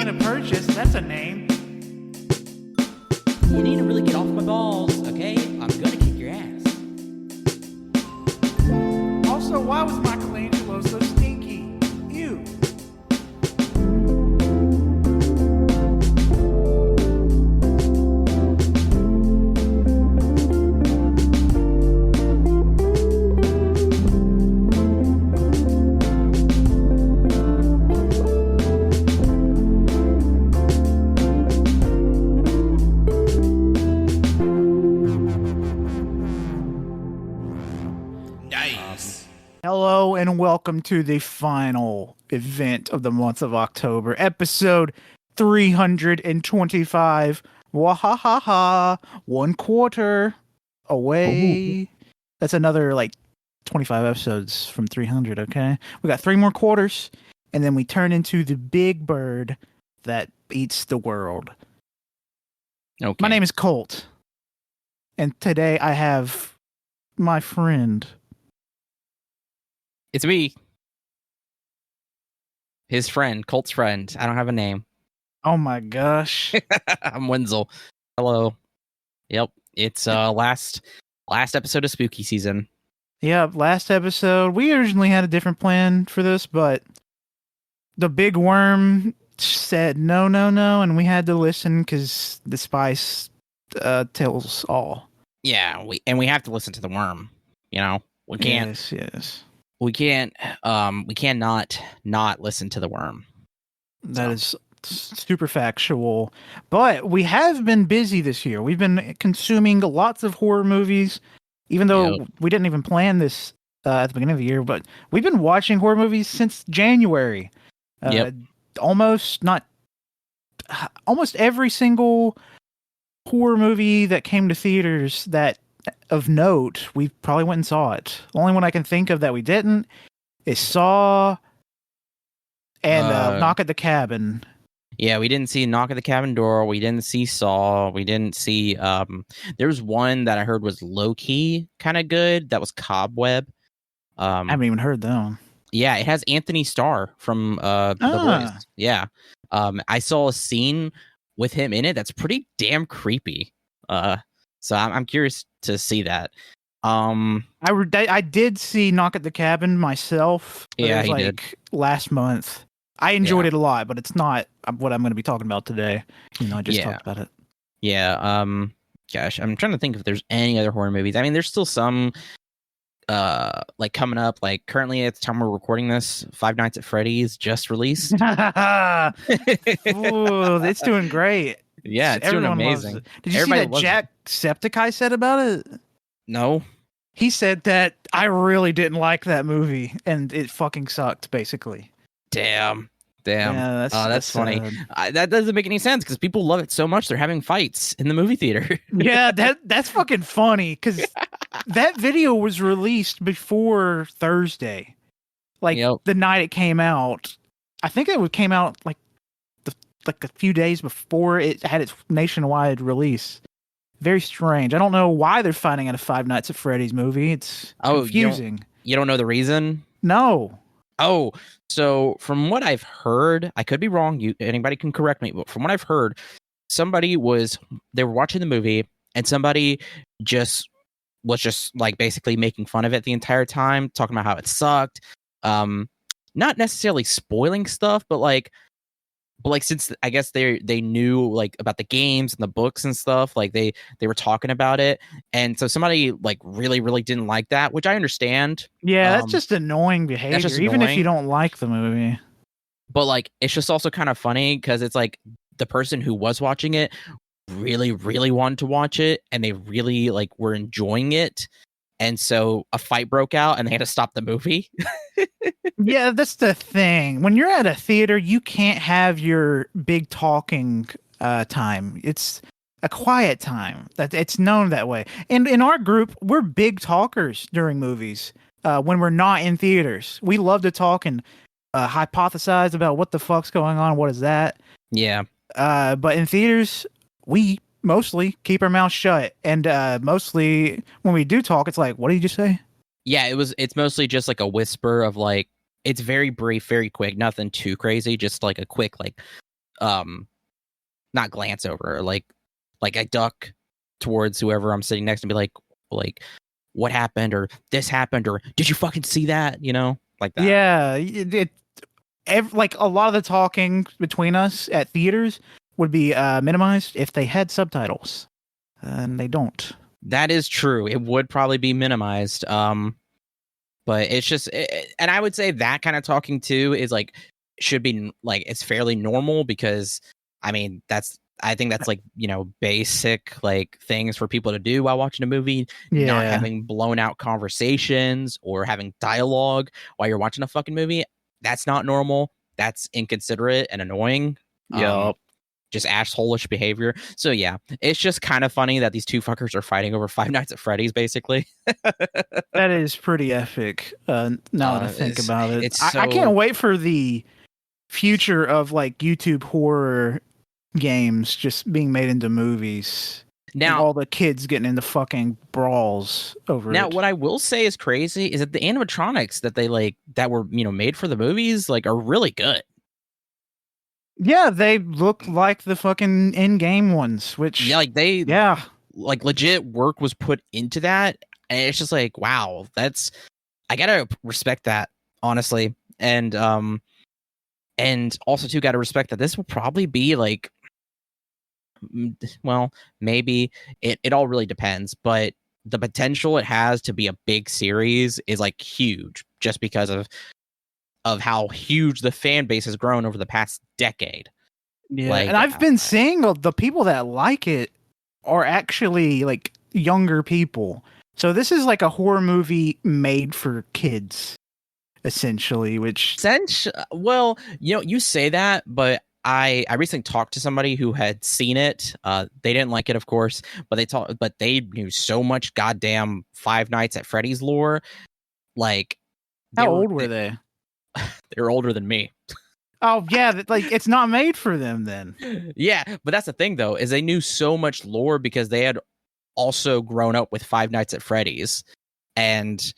gonna purchase. That's a name. You need to really get off my balls, okay? I'm gonna kick your ass. Also, why was Michelangelo so stinky? Ew. Hello and welcome to the final event of the month of October, episode 325. Wahahaha, 1/4 away. Ooh. That's another 25 episodes from 300, okay? We got 3 more quarters, and then we turn into the big bird that eats the world. Okay. My name is Colt, and today I have my friend. It's me. His friend, Colt's friend. I don't have a name. Oh my gosh. I'm Wenzel. Hello. Yep. It's last episode of spooky season. Yeah, last episode. We originally had a different plan for this, but the big worm said no, and we had to listen because the spice tells all. Yeah, we have to listen to the worm. You know, we can't. Yes. We cannot not listen to the worm. That is super factual. But we have been busy this year. We've been consuming lots of horror movies, even though we didn't even plan this at the beginning of the year. But we've been watching horror movies since January. Almost every single horror movie that came to theaters that of note, we probably went and saw it. The only one I can think of that we didn't is Saw and Knock at the Cabin. Yeah, we didn't see Knock at the Cabin Door. We didn't see Saw. We didn't see. There was one that I heard was low key kind of good. That was Cobweb. I haven't even heard them. Yeah, it has Anthony Starr from The Boyz. Yeah, I saw a scene with him in it that's pretty damn creepy. So I'm curious to see that. I did see Knock at the Cabin myself. Yeah, he did. Last month. I enjoyed it a lot, but it's not what I'm going to be talking about today. I just talked about it. Yeah. Gosh, I'm trying to think if there's any other horror movies. I mean, there's still some coming up. Like currently at the time we're recording this, Five Nights at Freddy's just released. Ooh, it's doing great. Yeah, it's doing amazing. Did you see that Jacksepticeye said about it? No. He said that I really didn't like that movie, and it fucking sucked, basically. Damn. Yeah, that's funny. That doesn't make any sense, because people love it so much, they're having fights in the movie theater. Yeah, that's fucking funny, because that video was released before Thursday. The night it came out. I think it came out a few days before it had its nationwide release. Very strange. I don't know why they're finding out a Five Nights at Freddy's movie. It's confusing. You don't know the reason? No. Oh, so from what I've heard, I could be wrong. Anybody can correct me, but from what I've heard, they were watching the movie and somebody was basically making fun of it the entire time, talking about how it sucked. Not necessarily spoiling stuff, but since I guess they knew about the games and the books and stuff, they were talking about it, and so somebody really, really didn't like that, which I understand. Yeah, that's just annoying behavior, even if you don't like the movie. But it's just also kind of funny because it's the person who was watching it really, really wanted to watch it, and they really were enjoying it. And so a fight broke out and they had to stop the movie. Yeah, that's the thing. When you're at a theater, you can't have your big talking time. It's a quiet time. It's known that way. And in our group, we're big talkers during movies when we're not in theaters. We love to talk and hypothesize about what the fuck's going on. What is that? Yeah. But in theaters, we mostly keep our mouths shut, and mostly when we do talk, it's what did you just say? Yeah, it's mostly just a whisper of it's very brief, very quick, nothing too crazy, just a quick not glance over, like I duck towards whoever I'm sitting next to and be like what happened, or this happened, or did you fucking see that, like that. Yeah, like a lot of the talking between us at theaters would be minimized if they had subtitles, and they don't. That is true. It would probably be minimized. But it's just, and I would say that kind of talking too is like, should be like, it's fairly normal because I mean, I think that's like, basic like things for people to do while watching a movie, not having blown out conversations or having dialogue while you're watching a fucking movie. That's not normal. That's inconsiderate and annoying. Yup. Just asshole-ish behavior. So yeah, it's just kind of funny that these two fuckers are fighting over Five Nights at Freddy's, basically. That is pretty epic. Now that I think about it, I can't wait for the future of like YouTube horror games just being made into movies. Now, all the kids getting into fucking brawls over it. Now, what I will say is crazy is that the animatronics that they that were made for the movies are really good. Yeah, they look like the fucking in-game ones, which legit work was put into that, and it's just like, wow, I gotta respect that, honestly, and also too gotta respect that this will probably be like, well, maybe it all really depends, but the potential it has to be a big series is like huge, just because of how huge the fan base has grown over the past decade. Yeah, and I've been seeing the people that like it are actually like younger people. So this is like a horror movie made for kids, essentially. Well, you say that, but I recently talked to somebody who had seen it. They didn't like it, of course, but they knew so much goddamn Five Nights at Freddy's lore. Like, how old were they? They're older than me. Oh yeah, like it's not made for them then. Yeah, but that's the thing though, is they knew so much lore because they had also grown up with Five Nights at Freddy's, and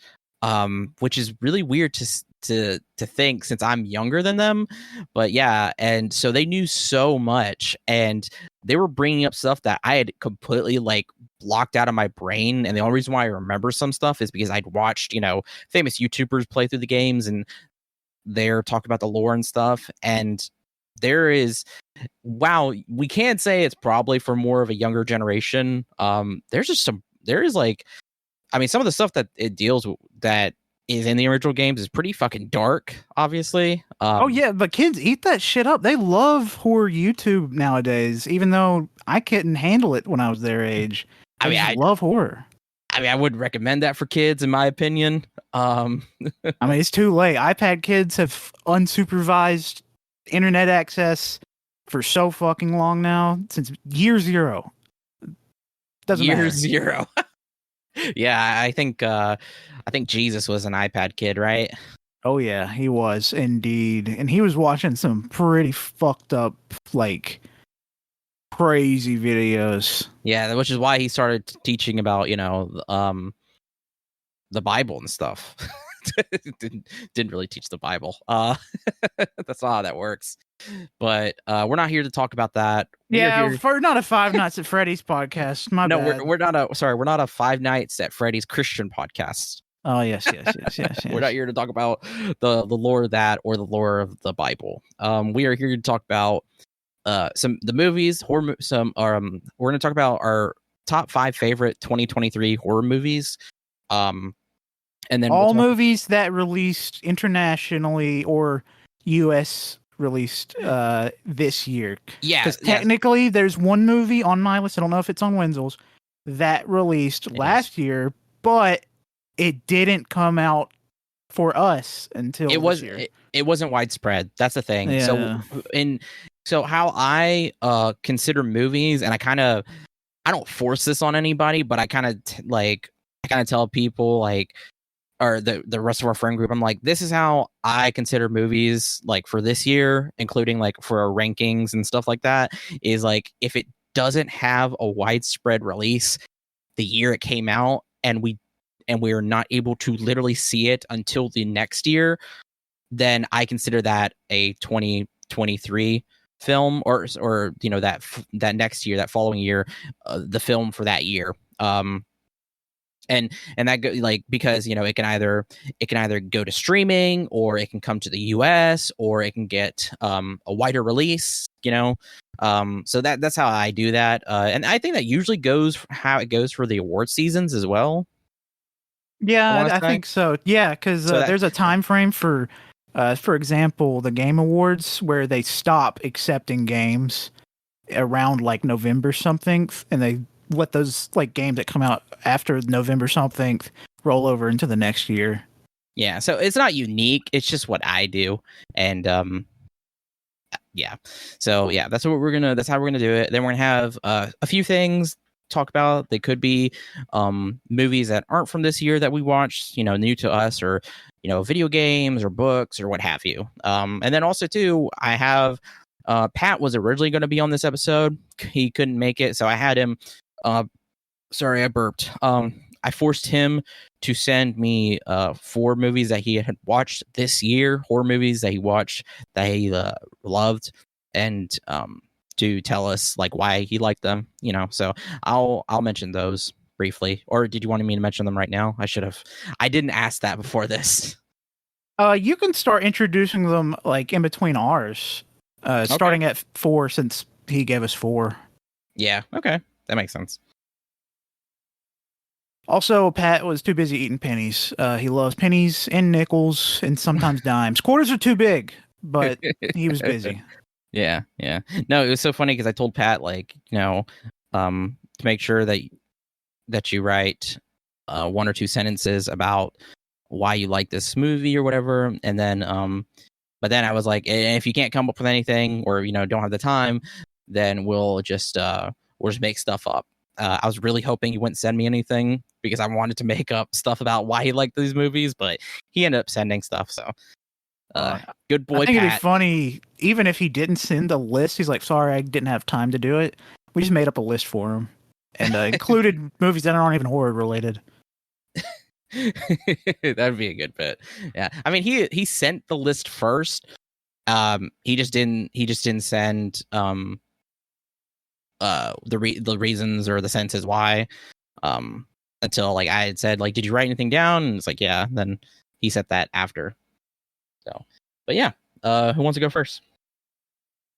which is really weird to think since I'm younger than them. But yeah, and so they knew so much, and they were bringing up stuff that I had completely like blocked out of my brain. And the only reason why I remember some stuff is because I'd watched famous YouTubers play through the games, and they're talking about the lore and stuff. And there is, wow, we can't say it's probably for more of a younger generation. There's some of the stuff that it deals with that is in the original games is pretty fucking dark, obviously. Oh yeah, but kids eat that shit up. They love horror YouTube nowadays, even though I couldn't handle it when I was their age. I love horror. I would recommend that for kids, in my opinion. It's too late. iPad kids have unsupervised internet access for so fucking long now, since year zero. Doesn't matter. Year zero. Yeah, I think Jesus was an iPad kid, right? Oh yeah, he was indeed, and he was watching some pretty fucked up, like, crazy videos. Yeah, which is why he started teaching about the Bible and stuff. didn't really teach the Bible. That's not how that works. But we're not here to talk about that. We're not a Five Nights at Freddy's podcast. My bad. We're not a Five Nights at Freddy's Christian podcast. Oh yes. We're not here to talk about the lore of that or the lore of the Bible. We are here to talk about the movies, we're going to talk about our top 5 favorite 2023 horror movies. And then all movies that released internationally or US released this year. Yeah, because technically there's one movie on my list, I don't know if it's on Wenzel's, that released last year, but it didn't come out for us until this year. It wasn't widespread. That's the thing. Yeah. So how I consider movies, and I don't force this on anybody, but I kind of tell people, like, or the rest of our friend group, I'm like, this is how I consider movies, like, for this year, including like for our rankings and stuff like that, is like, if it doesn't have a widespread release the year it came out, and we're not able to literally see it until the next year, then I consider that a 2023 film, or that next year, that following year, the film for that year. And that because it can either go to streaming, or it can come to the US, or it can get a wider release. So that's how I do that. And I think that usually goes how it goes for the award seasons as well. Yeah, I think so. Yeah, because there's a time frame for example, the Game Awards, where they stop accepting games around like November something, and they let those like games that come out after November something roll over into the next year. Yeah, so it's not unique. It's just what I do, and yeah. So yeah, that's how we're gonna do it. Then we're gonna have a few things talk about. They could be movies that aren't from this year that we watched, new to us, or video games or books or what have you. And then also too, I have Pat was originally going to be on this episode. He couldn't make it, so I had him. Sorry, I burped. I forced him to send me 4 movies that he had watched this year, horror movies that he watched that he loved, and to tell us like why he liked them. So I'll mention those briefly. Or did you want me to mention them right now? I didn't ask that before this. You can start introducing them like in between ours, starting at 4 since he gave us 4. Yeah, okay, that makes sense. Also, Pat was too busy eating pennies. He loves pennies and nickels and sometimes dimes. Quarters are too big, but he was busy. Yeah. No, it was so funny because I told Pat to make sure that you write 1 or 2 sentences about why you like this movie or whatever, and then but then I was like, if you can't come up with anything, or don't have the time, then we'll just make stuff up. I was really hoping he wouldn't send me anything because I wanted to make up stuff about why he liked these movies, but he ended up sending stuff. So good boy, I think Pat. it'd be funny, even if he didn't send a list. He's like, sorry, I didn't have time to do it. We just made up a list for him and included movies that aren't even horror related. That'd be a good bit. Yeah, I mean, he sent the list first. He just didn't send the reasons or the sentences why until like I had said, like, did you write anything down? And it's like, yeah. Then he said that after. So, but yeah, who wants to go first?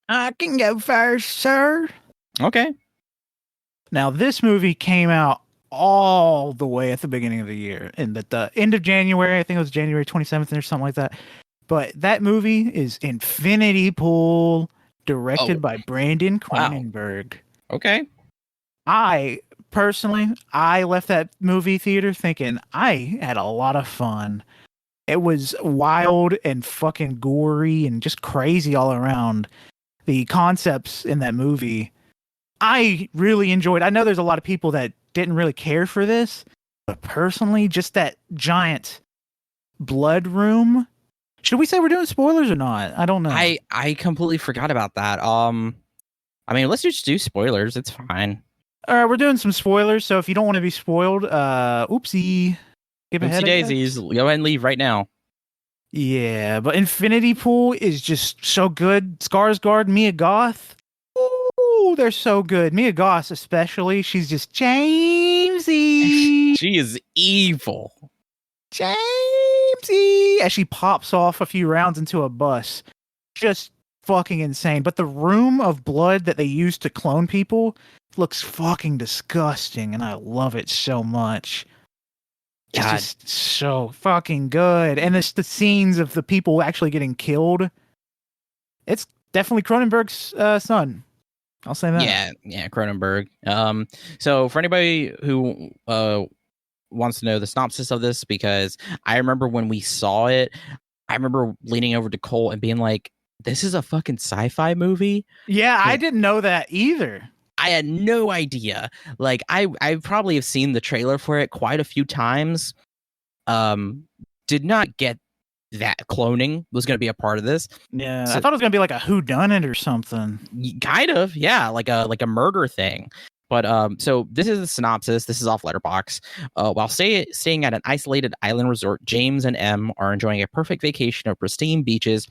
I can go first, sir. Okay. Now, this movie came out all the way at the beginning of the year, and at the end of January, I think it was January 27th or something like that. But that movie is Infinity Pool, directed by Brandon Cronenberg. Wow. Okay. I left that movie theater thinking I had a lot of fun. It was wild and fucking gory and just crazy all around. The concepts in that movie, I really enjoyed. I know there's a lot of people that didn't really care for this, but personally, just that giant blood room. Should we say we're doing spoilers or not? I don't know. I completely forgot about that. I mean, let's just do spoilers. It's fine. All right, we're doing some spoilers. So if you don't want to be spoiled, oopsie. Oopsie daisies. Go ahead and leave right now. Yeah, but Infinity Pool is just so good. Skarsgård, Mia Goth. Ooh, they're so good. Mia Goth especially. She's just Jamesy. She is evil. Jamesy. As she pops off a few rounds into a bus. Just fucking insane. But the room of blood that they use to clone people looks fucking disgusting, and I love it so much. It's just so fucking good. And it's the scenes of the people actually getting killed. It's definitely Cronenberg's son. I'll say that. Yeah, Cronenberg. So for anybody who wants to know the synopsis of this, because I remember when we saw it, I remember leaning over to Colt and being like, this is a fucking sci-fi movie? Yeah, I didn't know that either. I had no idea. Like, I probably have seen the trailer for it quite a few times. Did not get that cloning was going to be a part of this. Yeah, so, I thought it was going to be like a whodunnit or something. Kind of, yeah, like a murder thing. But so this is the synopsis. This is off Letterboxd. While staying at an isolated island resort, James and Em are enjoying a perfect vacation of pristine beaches,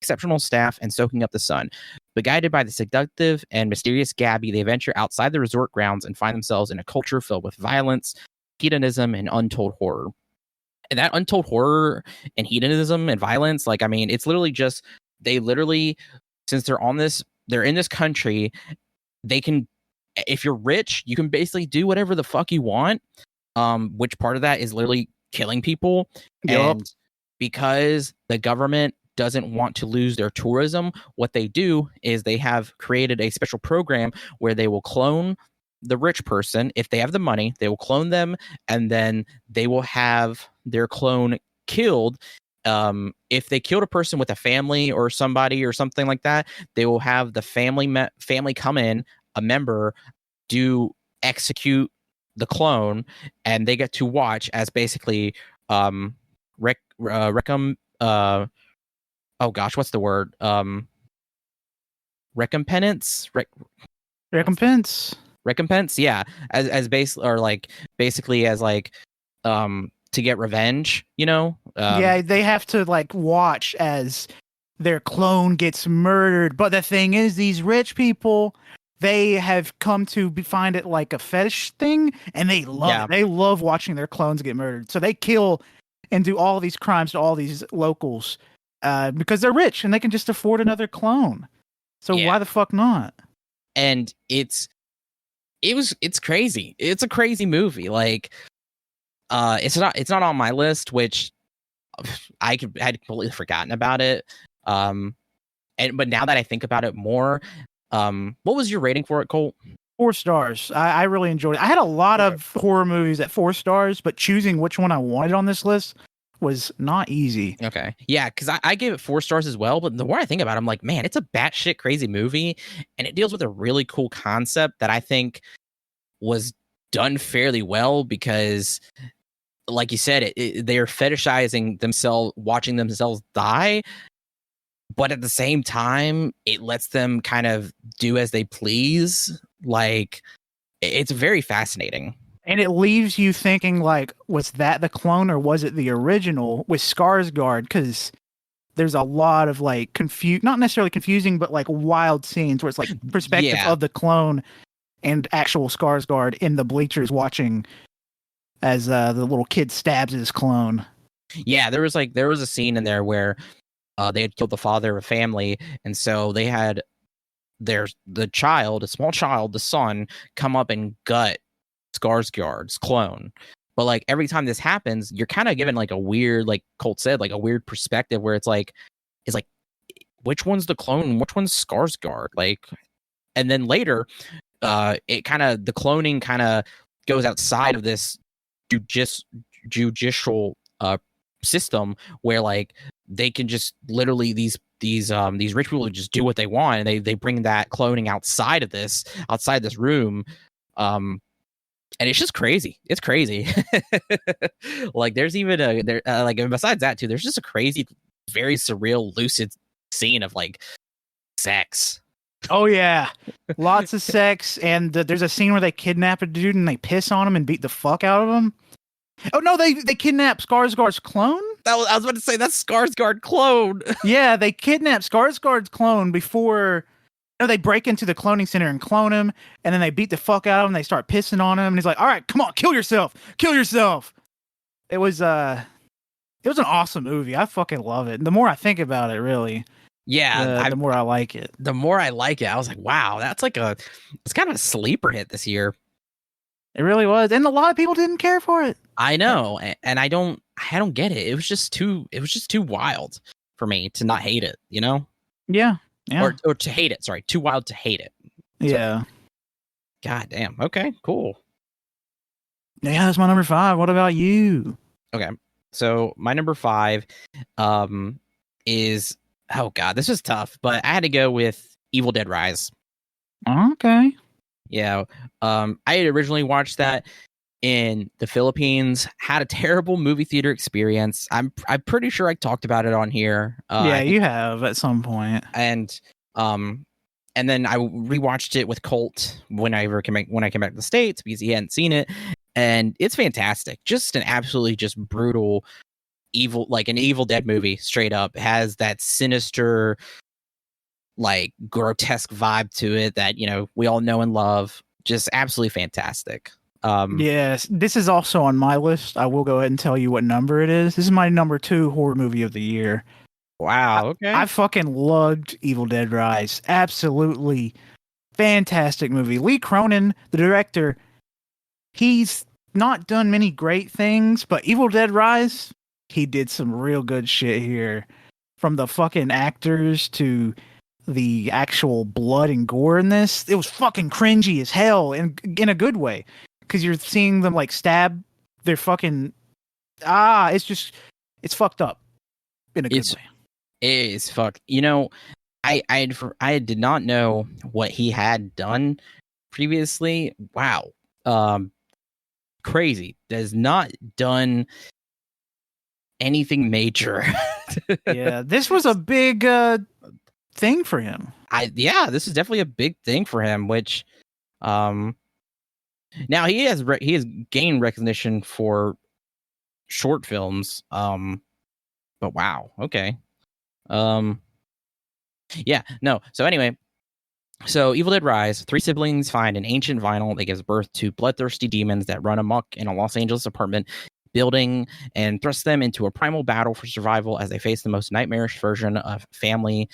exceptional staff, and soaking up the sun. But guided by the seductive and mysterious Gabby, they venture outside the resort grounds and find themselves in a culture filled with violence, hedonism, and untold horror. And that untold horror and hedonism and violence, like, I mean, it's literally just, they literally, since they're in this country, they can, if you're rich, you can basically do whatever the fuck you want. Which part of that is literally killing people. Yep. And because the government doesn't want to lose their tourism, what they do is they have created a special program where they will clone the rich person. If they have the money, they will clone them, and then they will have their clone killed. If they killed a person with a family or somebody or something like that, they will have the family come in, a member, do execute the clone, and they get to watch as basically oh gosh, what's the word? Recompense, yeah, as base, or like basically as like to get revenge, you know. Yeah, they have to like watch as their clone gets murdered. But the thing is, these rich people, they have come to find it like a fetish thing, and they love it. They love watching their clones get murdered. So they kill and do all these crimes to all these locals because they're rich and they can just afford another clone. So why the fuck not? And it's crazy. It's a crazy movie. Like, it's not on my list, which I had completely forgotten about it. But now that I think about it more, what was your rating for it, Colt? 4 stars. I really enjoyed it. I had a lot of horror movies at 4 stars, but choosing which one I wanted on this list was not easy. Okay. Yeah, because I gave it 4 stars as well, but the more I think about it, I'm like, man, it's a batshit crazy movie, and it deals with a really cool concept that I think was done fairly well because, like you said, they're fetishizing themselves, watching themselves die, but at the same time, it lets them kind of do as they please. Like, it's very fascinating. And it leaves you thinking, like, was that the clone or was it the original with Skarsgård? Because there's a lot of, like, not necessarily confusing, but, like, wild scenes where it's, like, perspective of the clone and actual Skarsgård in the bleachers watching as the little kid stabs his clone. Yeah, there was a scene in there where they had killed the father of a family, and so they had a small child, the son, come up and gut Skarsgård's clone. But like every time this happens, you're kind of given like a weird, like Colt said, like a weird perspective where it's like which one's the clone and which one's Skarsgård? Like, and then later, the cloning kind of goes outside of this judicial system where like they can just literally these rich people just do what they want, and they bring that cloning outside this room, and it's just crazy. It's crazy. Like there's even like besides that too, there's just a crazy, very surreal, lucid scene of like sex. Oh yeah, lots of sex, and there's a scene where they kidnap a dude and they piss on him and beat the fuck out of him. Oh no, they kidnap Skarsgård's clone? I was about to say that's Skarsgård clone. Yeah, they kidnap Skarsgård's clone before. No, they break into the cloning center and clone him, and then they beat the fuck out of him. They start pissing on him, and he's like, "All right, come on, kill yourself, kill yourself." It was an awesome movie. I fucking love it. And the more I think about it, really, the more I like it. The more I like it, I was like, "Wow, that's it's kind of a sleeper hit this year." It really was, and a lot of people didn't care for it. I know, and I don't get it. It was just too wild for me to not hate it, you know? Yeah. Or to hate it. Sorry, too wild to hate it. Yeah. God damn. Okay, cool. Yeah, that's my number 5. What about you? Okay, so my number 5 is, oh god, this is tough, but I had to go with Evil Dead Rise. Okay. Yeah. I had originally watched that in the Philippines, had a terrible movie theater experience. I'm pretty sure I talked about it on here. Yeah, you have at some point. And then I rewatched it with Colt when I came back to the States because he hadn't seen it, and it's fantastic. Just an absolutely just brutal, an Evil Dead movie straight up. It has that sinister, like grotesque vibe to it that, you know, we all know and love. Just absolutely fantastic. Yes, this is also on my list. I will go ahead and tell you what number it is. This is my number 2 horror movie of the year. Wow. Okay. I fucking loved Evil Dead Rise. Absolutely fantastic movie. Lee Cronin, the director, he's not done many great things, but Evil Dead Rise, he did some real good shit here. From the fucking actors to the actual blood and gore in this, it was fucking cringy as hell in a good way. Because you're seeing them like stab their fucking it's fucked up in a good way. It is fuck. You know, I did not know what he had done previously. Wow. Crazy. Has not done anything major. Yeah, this was a big thing for him. This is definitely a big thing for him, which now he has gained recognition for short films. But wow, okay. Yeah, no. So anyway, so Evil Dead Rise, 3 siblings find an ancient vinyl that gives birth to bloodthirsty demons that run amok in a Los Angeles apartment building and thrust them into a primal battle for survival as they face the most nightmarish version of family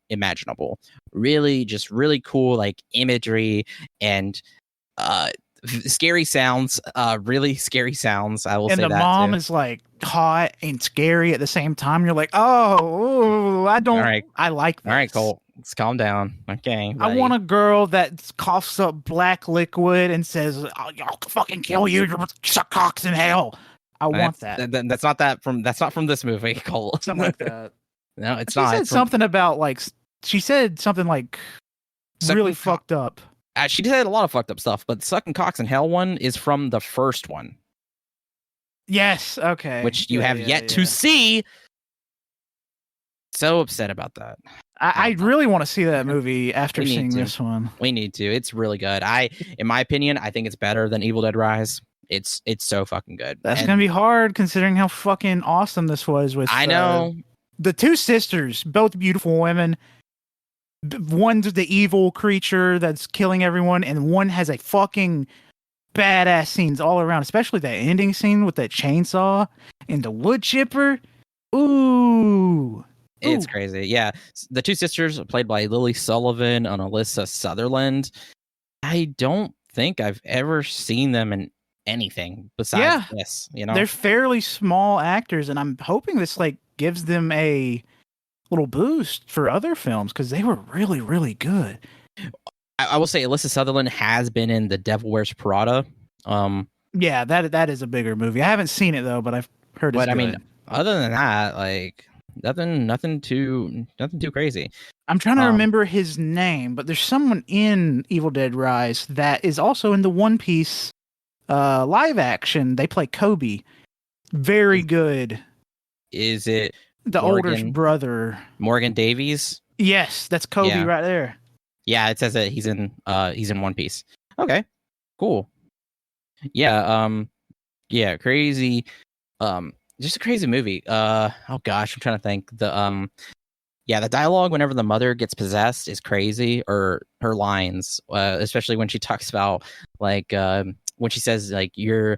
imaginable. Really, just really cool, like imagery and scary sounds, really scary sounds. I will say that. And the mom is like hot and scary at the same time. You're like, oh, I don't. All right. I like this. All right, Colt, let's calm down. Okay, buddy. I want a girl that coughs up black liquid and says, "I'll fucking kill you. You're suck cocks in hell." I want that. That's not from this movie, Colt. Something like that. No, it's she not. She said something about like. She said something like really fucked up. She did a lot of fucked up stuff, but Sucking Cocks in Hell one is from the first one. Yes, okay. Which you have yet to see. So upset about that. I really want to see that movie after seeing this one. We need to. It's really good. In my opinion, I think it's better than Evil Dead Rise. It's so fucking good. That's gonna be hard considering how fucking awesome this was with I know. The 2 sisters, both beautiful women. One's the evil creature that's killing everyone, and one has a fucking badass scenes all around, especially that ending scene with that chainsaw and the wood chipper. Ooh. It's crazy. Yeah. The 2 sisters are played by Lily Sullivan and Alyssa Sutherland. I don't think I've ever seen them in anything besides this. You know, they're fairly small actors, and I'm hoping this like gives them a little boost for other films because they were really, really good. I will say Alyssa Sutherland has been in The Devil Wears Prada. Yeah, that is a bigger movie. I haven't seen it though, but I've heard it's good. I mean, other than that, like nothing too crazy. I'm trying to remember his name, but there's someone in Evil Dead Rise that is also in the One Piece live action. They play Kobe. Very good. Is it the older brother? Morgan Davies? Yes, that's Kobe right there. Yeah, it says that he's in One Piece. Okay, cool. Yeah, crazy. Just a crazy movie. Oh gosh, I'm trying to think. The dialogue whenever the mother gets possessed is crazy, or her lines, especially when she talks about like when she says like your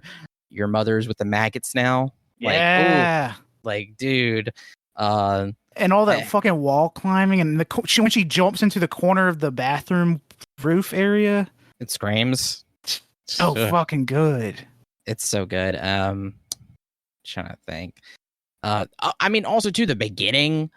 mother's with the maggots now. Yeah. Like, dude. And all that fucking wall climbing, and when she jumps into the corner of the bathroom roof area, it screams. So fucking good. It's so good. Trying to think. I mean, also too, the beginning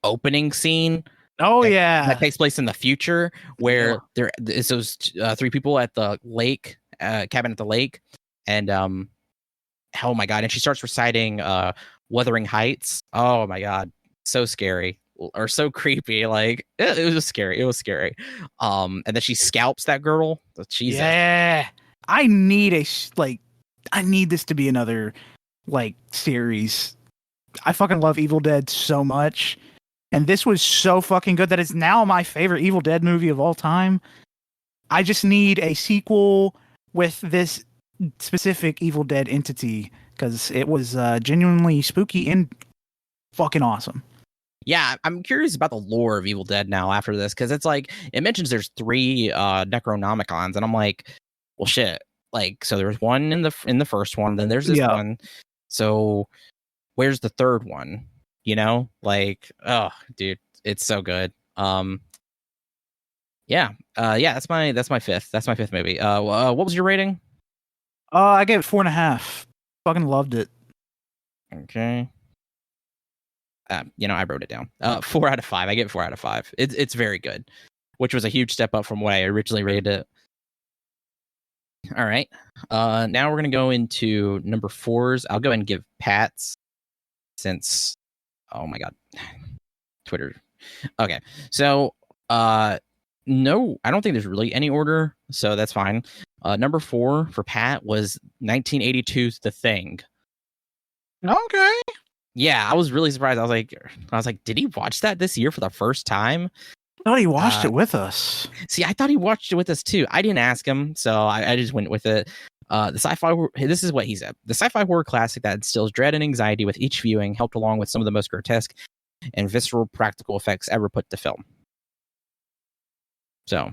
opening scene. Oh yeah, that takes place in the future, where it's those 3 people at the lake, cabin at the lake, and oh my god, and she starts reciting Wuthering Heights. Oh my god, so scary or so creepy. Like it was scary. It was scary. And then she scalps that girl. Jesus. Yeah, I need this to be another like series. I fucking love Evil Dead so much, and this was so fucking good that it's now my favorite Evil Dead movie of all time. I just need a sequel with this specific Evil Dead entity because it was genuinely spooky and fucking awesome. Yeah, I'm curious about the lore of Evil Dead now after this, because it's like it mentions there's 3 Necronomicons, and I'm like, well, shit. Like, so there's one in the first one, then there's this one. So where's the third one? You know, like, oh, dude, it's so good. Yeah, that's my fifth. That's my fifth movie. What was your rating? I gave it 4.5. Fucking loved it. Okay. I wrote it down. 4 out of 5. I give it 4 out of 5. It's very good, which was a huge step up from what I originally rated it. All right. Now we're gonna go into number 4s. I'll go ahead and give Pat's, since, oh my god, Twitter. Okay, so no, I don't think there's really any order, so that's fine. Number 4 for Pat was 1982's The Thing. Okay. Yeah, I was really surprised. I was like, did he watch that this year for the first time? I thought he watched it with us. See, I thought he watched it with us too. I didn't ask him, so I just went with it. The sci-fi. This is what he said: the sci-fi horror classic that instills dread and anxiety with each viewing, helped along with some of the most grotesque and visceral practical effects ever put to film. So,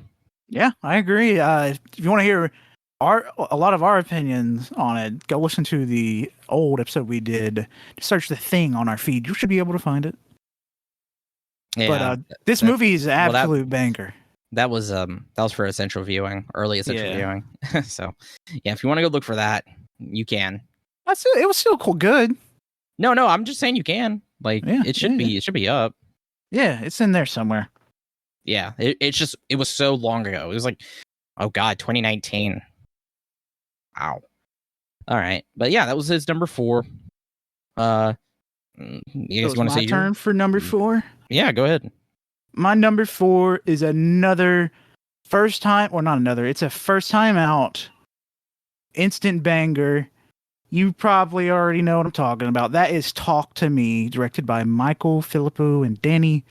yeah, I agree. If you want to hear a lot of our opinions on it, go listen to the old episode we did. Just search The Thing on our feed. You should be able to find it. Yeah, but this movie is an absolute banger. That was for essential viewing, early essential viewing. So, yeah, if you want to go look for that, you can. It was still cool, good. No, I'm just saying you can. Like, it should be up. Yeah, it's in there somewhere. Yeah, it was so long ago. It was like, oh god, 2019. Wow. All right, but yeah, that was his number 4. You guys want to say your turn for number 4? Yeah, go ahead. My number 4 is another first time, or not another. It's a first time out, instant banger. You probably already know what I'm talking about. That is Talk to Me, directed by Michael Philippou and Danny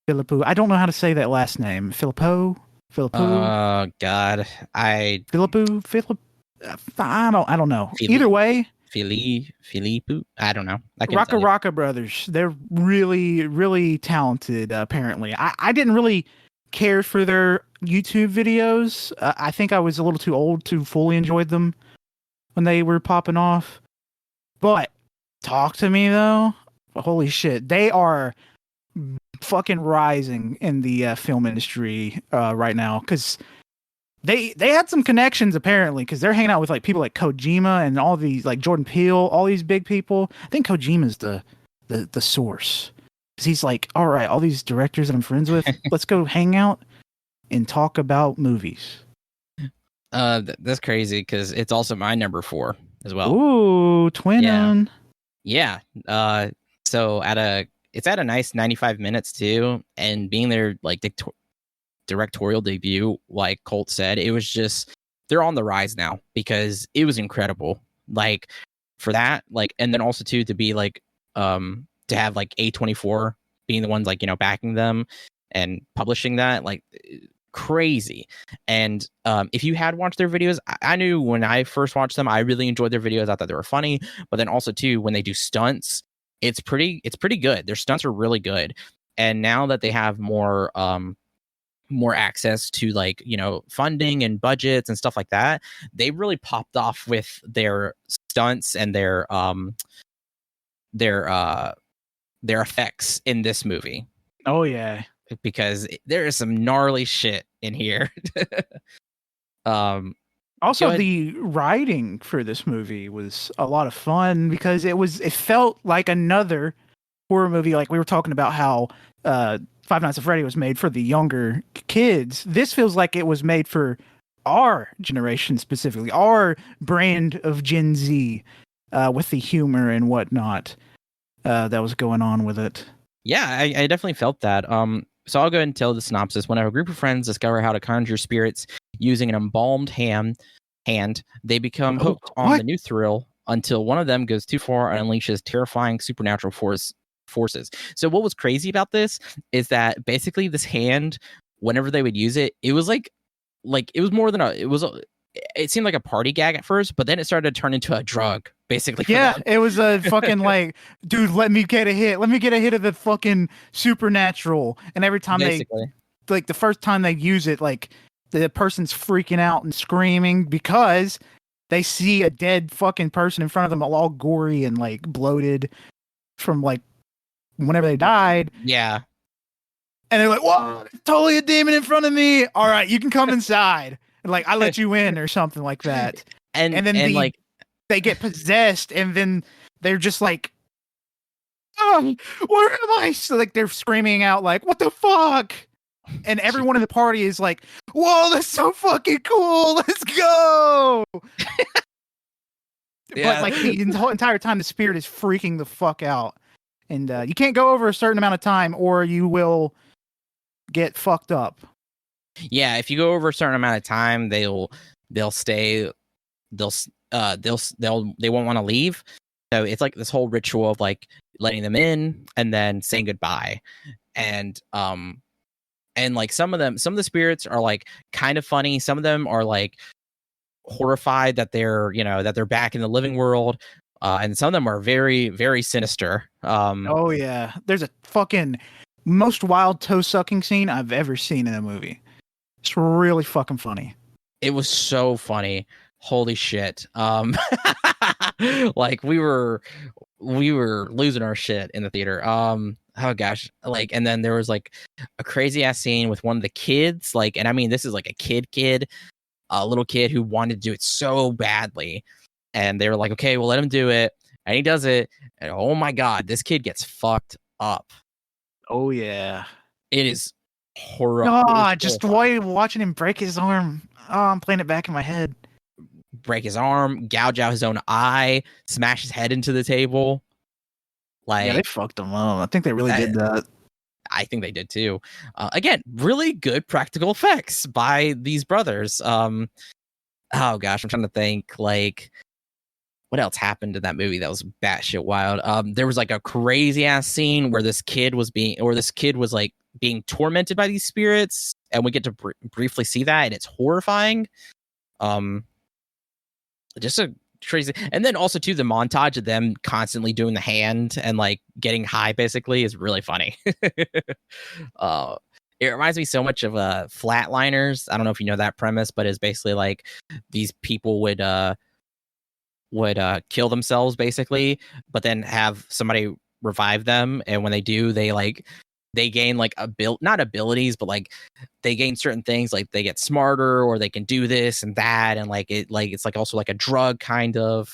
Philippou. I don't know how to say that last name. Philippou. God, Philippou. I don't know. Either way, Philippou. I don't know. Rocka Brothers. They're really, really talented. Apparently, I didn't really care for their YouTube videos. I think I was a little too old to fully enjoy them when they were popping off. But Talk to Me though, holy shit, they are fucking rising in the film industry right now, because they had some connections apparently, because they're hanging out with like people like Kojima and all these, like Jordan Peele, all these big people. I think Kojima's the source, because he's like, all right, all these directors that I'm friends with, let's go hang out and talk about movies. That's crazy, because it's also my number 4 as well. Ooh, twinning. Yeah. So it's at a nice 95 minutes too, and being their like directorial debut, like Colt said, it was just, they're on the rise now, because it was incredible. Like, for that, like, and then also too, to be like to have like A24 being the ones like, backing them and publishing that, like, crazy. And if you had watched their videos, I knew when I first watched them, I really enjoyed their videos. I thought they were funny, but then also too, when they do stunts, it's pretty good. Their stunts are really good. And now that they have more access to, like, funding and budgets and stuff like that, they really popped off with their stunts and their effects in this movie. Oh yeah, because there is some gnarly shit in here. Also, the writing for this movie was a lot of fun, because it felt like another horror movie. Like, we were talking about how Five Nights at Freddy was made for the younger kids. This feels like it was made for our generation, specifically our brand of Gen Z, with the humor and whatnot that was going on with it. Yeah, I definitely felt that. So I'll go ahead and tell the synopsis. When a group of friends discover how to conjure spirits using an embalmed hand, they become hooked on the new thrill until one of them goes too far and unleashes terrifying supernatural forces. So what was crazy about this is that basically this hand, whenever they would use it, it was like it was more than it seemed like a party gag at first, but then it started to turn into a drug basically. For Yeah, them. it was a fucking like, dude, let me get a hit. Let me get a hit of the fucking supernatural. And every time Basically. like the first time they use it, like the person's freaking out and screaming because they see a dead fucking person in front of them, all gory and like bloated from like whenever they died. Yeah. And they're like, whoa, there's totally a demon in front of me. All right, you can come inside. And like, I let you in or something like that. and And then like they get possessed and then they're just like, oh, where am I? So like they're screaming out like, what the fuck? And everyone in the party is like, whoa, that's so fucking cool. Let's go. Yeah. But like the entire time the spirit is freaking the fuck out. And you can't go over a certain amount of time or you will get fucked up. Yeah, if you go over a certain amount of time, they'll stay. They won't want to leave. So it's like this whole ritual of like letting them in and then saying goodbye. And like some of the spirits are like kind of funny. Some of them are like horrified that they're back in the living world. And some of them are very, very sinister. Oh yeah, there's a fucking most wild toe sucking scene I've ever seen in a movie. It's really fucking funny. It was so funny. Holy shit. Like we were losing our shit in the theater. Oh gosh. Like, and then there was like a crazy ass scene with one of the kids, like, and I mean this is like a kid, a little kid who wanted to do it so badly. And they were like, okay, well let him do it. And he does it. And oh my god, this kid gets fucked up. Oh yeah. It is horrible. Oh, just watching him break his arm. Oh, I'm playing it back in my head. Break his arm, gouge out his own eye, smash his head into the table. Like, yeah, they fucked him up. I think they really did that. I think they did too. Again, really good practical effects by these brothers. Oh gosh, I'm trying to think. Like, what else happened in that movie that was batshit wild? There was like a crazy ass scene where this kid was like being tormented by these spirits, and we get to briefly see that, and it's horrifying. Just a crazy, and then also too the montage of them constantly doing the hand and like getting high basically is really funny. It reminds me so much of Flatliners. I don't know if you know that premise, but it's basically like these people would kill themselves basically, but then have somebody revive them, and when they do, they gain like not abilities, but like they gain certain things, like they get smarter or they can do this and that, and it's like also like a drug kind of.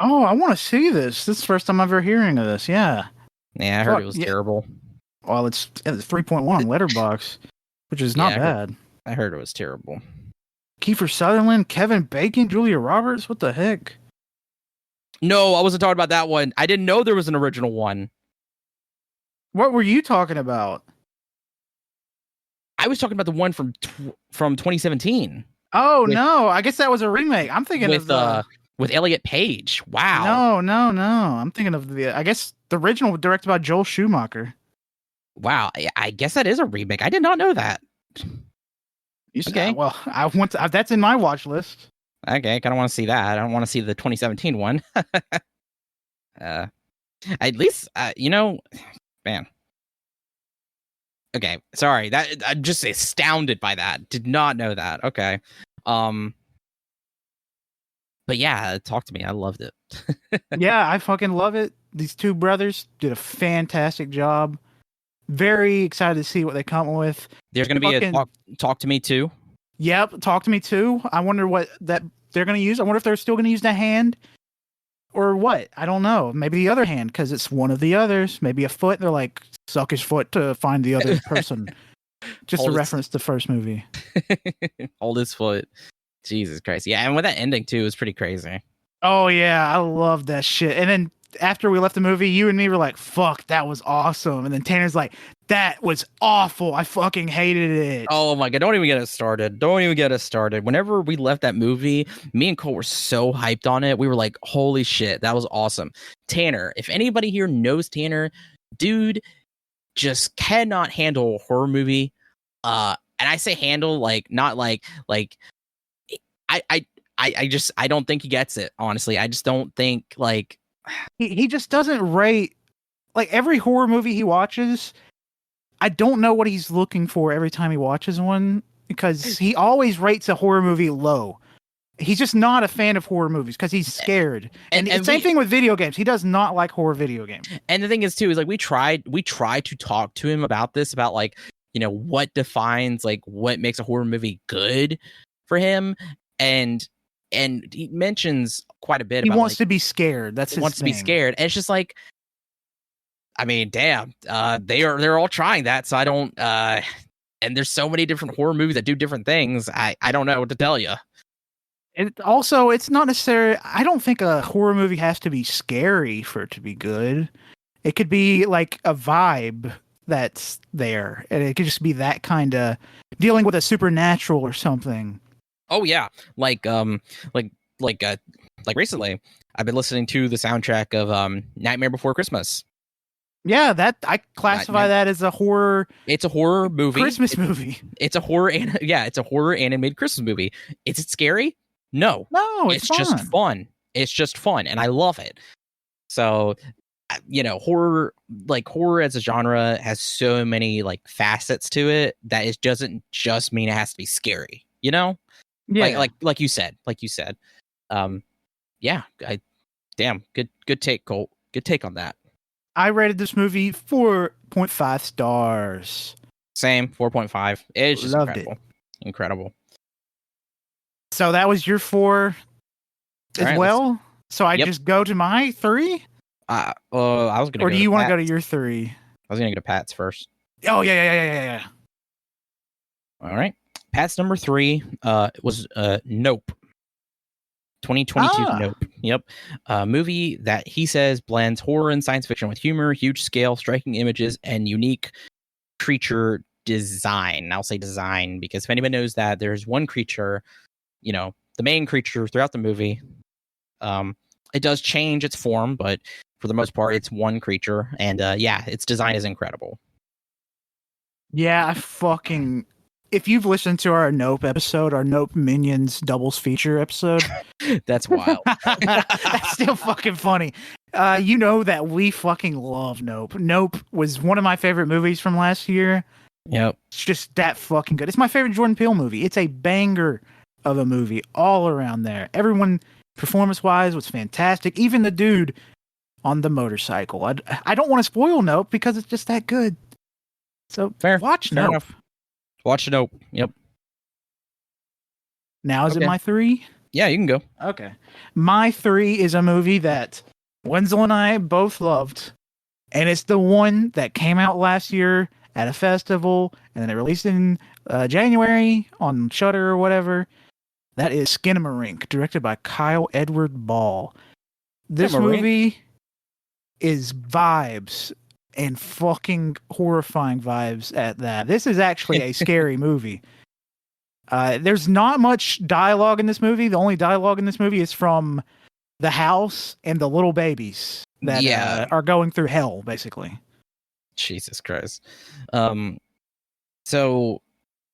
Oh, I want to see this. This is the first time I'm ever hearing of this. Yeah. Yeah, I heard it was terrible. Well, it's 3.1 on Letterboxd, which is not bad. I heard it was terrible. Kiefer Sutherland, Kevin Bacon, Julia Roberts. What the heck? No, I wasn't talking about that one. I didn't know there was an original one. What were you talking about? I was talking about the one from 2017. Oh, no. I guess that was a remake. I'm thinking with Elliot Page. Wow. No. I'm thinking of I guess the original directed by Joel Schumacher. Wow. I guess that is a remake. I did not know that. Okay. Well, that's in my watch list. Okay. I kind of want to see that. I don't want to see the 2017 one. At least, man. Okay, sorry. That I'm just astounded by that. Did not know that. Okay. But yeah, talk to me. I loved it. Yeah, I fucking love it. These two brothers did a fantastic job. Very excited to see what they come with. There's going to be a talk to me too. Yep, talk to me too. I wonder what that they're going to use. I wonder if they're still going to use the hand or what. I don't know. Maybe the other hand because it's one of the others. Maybe a foot. They're like suck his foot to find the other person. Just a reference to the first movie. Hold his foot. Jesus Christ. Yeah, and with that ending too, it was pretty crazy. Oh yeah, I love that shit. And then after we left the movie, you and me were like, fuck, that was awesome. And then Tanner's like, that was awful. I fucking hated it. Oh my God. Don't even get us started. Whenever we left that movie, me and Cole were so hyped on it. We were like, holy shit, that was awesome. Tanner, if anybody here knows Tanner, dude just cannot handle a horror movie. And I say handle, like, not like I I don't think he gets it, honestly. I just don't think like He just doesn't rate like every horror movie he watches. I don't know what he's looking for every time he watches one because he always rates a horror movie low. He's just not a fan of horror movies because he's scared. And same thing with video games. He does not like horror video games. And the thing is too is like we tried to talk to him about this, about like, you know, what defines like what makes a horror movie good for him, and he mentions quite a bit he about wants like, to be scared. That's his wants thing. to be scared. And it's just like, I mean, damn, they're all trying that. So I don't, and there's so many different horror movies that do different things. I don't know what to tell you. It's not necessarily. I don't think a horror movie has to be scary for it to be good. It could be like a vibe that's there, and it could just be that kind of dealing with a supernatural or something. Oh yeah, like recently, I've been listening to the soundtrack of Nightmare Before Christmas. Yeah, that I classify that as a horror. It's a horror movie. Christmas movie. It's a horror it's a horror animated Christmas movie. Is it scary? No. It's just fun. It's just fun, and I love it. So, you know, horror as a genre has so many like facets to it that it doesn't just mean it has to be scary. You know? Yeah. Like you said. Yeah. Good take, Colt. Good take on that. I rated this movie 4.5 stars. Same, 4.5. It's just Loved incredible. Incredible. So that was your 4 as right, well? So I just go to my 3? I was gonna. Or do you want to go to your 3? I was gonna go to Pat's first. Oh yeah. All right, Pat's number 3 was Nope. 2022 Nope. Yep. Movie that he says blends horror and science fiction with humor, huge scale, striking images, and unique creature design. I'll say design because if anyone knows that, there's one creature, you know, the main creature throughout the movie. It does change its form, but for the most part, it's one creature. And its design is incredible. Yeah, if you've listened to our Nope episode, our Nope Minions doubles feature episode, that's wild. That's still fucking funny. You know that we fucking love Nope. Nope was one of my favorite movies from last year. Yep. It's just that fucking good. It's my favorite Jordan Peele movie. It's a banger of a movie all around there. Everyone, performance-wise, was fantastic. Even the dude on the motorcycle. I don't want to spoil Nope because it's just that good. So watch Nope. Enough. Watch Nope. Yep. Now is it my 3? Yeah, you can go. Okay. My 3 is a movie that Wenzel and I both loved. And it's the one that came out last year at a festival. And then they released it in January on Shudder or whatever. That is Skinamarink, directed by Kyle Edward Ball. This movie is vibes and fucking horrifying vibes at that. This is actually a scary movie. There's not much dialogue in this movie. The only dialogue in this movie is from the house and the little babies that are going through hell, basically. Jesus Christ. So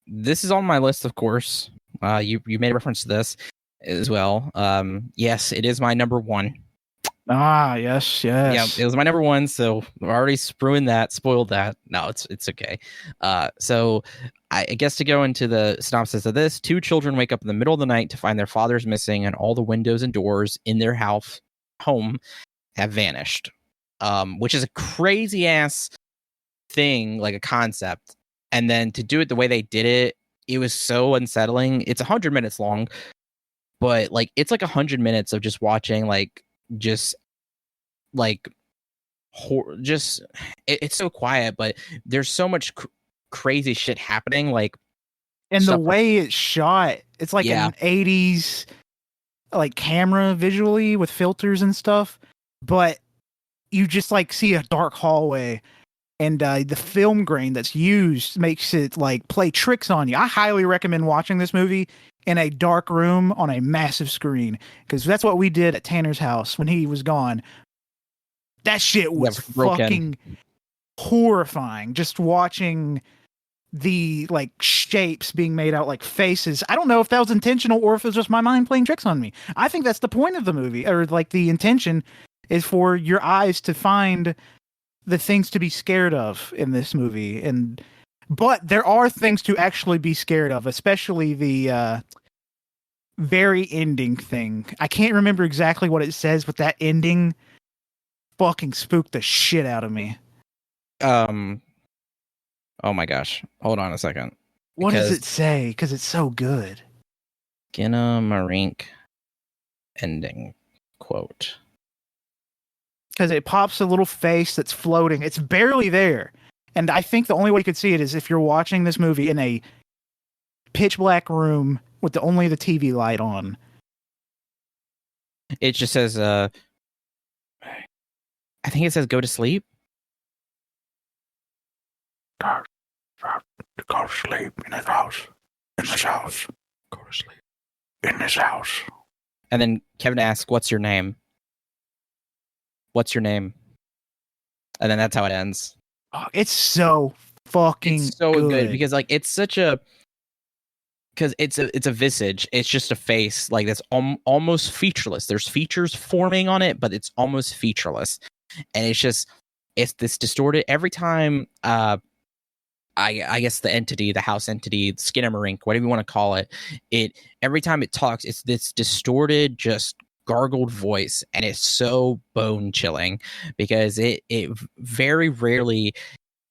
this is on my list, of course. You made a reference to this as well. Yes, it is my number 1. Yes. Yeah, it was my number 1, so I've already spoiled that. No, it's okay. So I guess to go into the synopsis of this, 2 children wake up in the middle of the night to find their fathers missing and all the windows and doors in their home have vanished. Which is a crazy ass thing, like a concept. And then to do it the way they did it, it was so unsettling. It's 100 minutes long, but like it's like 100 minutes of just watching it's so quiet, but there's so much crazy shit happening, and the way it's shot, it's like an 80s like camera visually with filters and stuff, but you just like see a dark hallway, and the film grain that's used makes it like play tricks on you. I highly recommend watching this movie in a dark room on a massive screen, because that's what we did at Tanner's house when he was gone. That shit was fucking horrifying. Just watching the like shapes being made out like faces. I don't know if that was intentional or if it was just my mind playing tricks on me. I think that's the point of the movie, or like the intention is for your eyes to find the things to be scared of in this movie. But there are things to actually be scared of, especially the very ending thing. I can't remember exactly what it says, but that ending fucking spooked the shit out of me. Oh my gosh. Hold on a second. What does it say? Because it's so good. Gina Marink ending quote. Because it pops a little face that's floating. It's barely there. And I think the only way you could see it is if you're watching this movie in a pitch black room with only the TV light on. It just says, I think it says go to sleep. Go to sleep in this house. In this house. Go to sleep in this house. And then Kevin asks, "What's your name? What's your name?" And then that's how it ends. Oh, it's so fucking it's so good because like it's such a because it's a visage. It's just a face like that's almost featureless. There's features forming on it, but it's almost featureless, and it's this distorted every time. I guess the entity, the house entity, Skinamarink, whatever you want to call it, every time it talks, it's this distorted, just gargled voice, and it's so bone chilling because it very rarely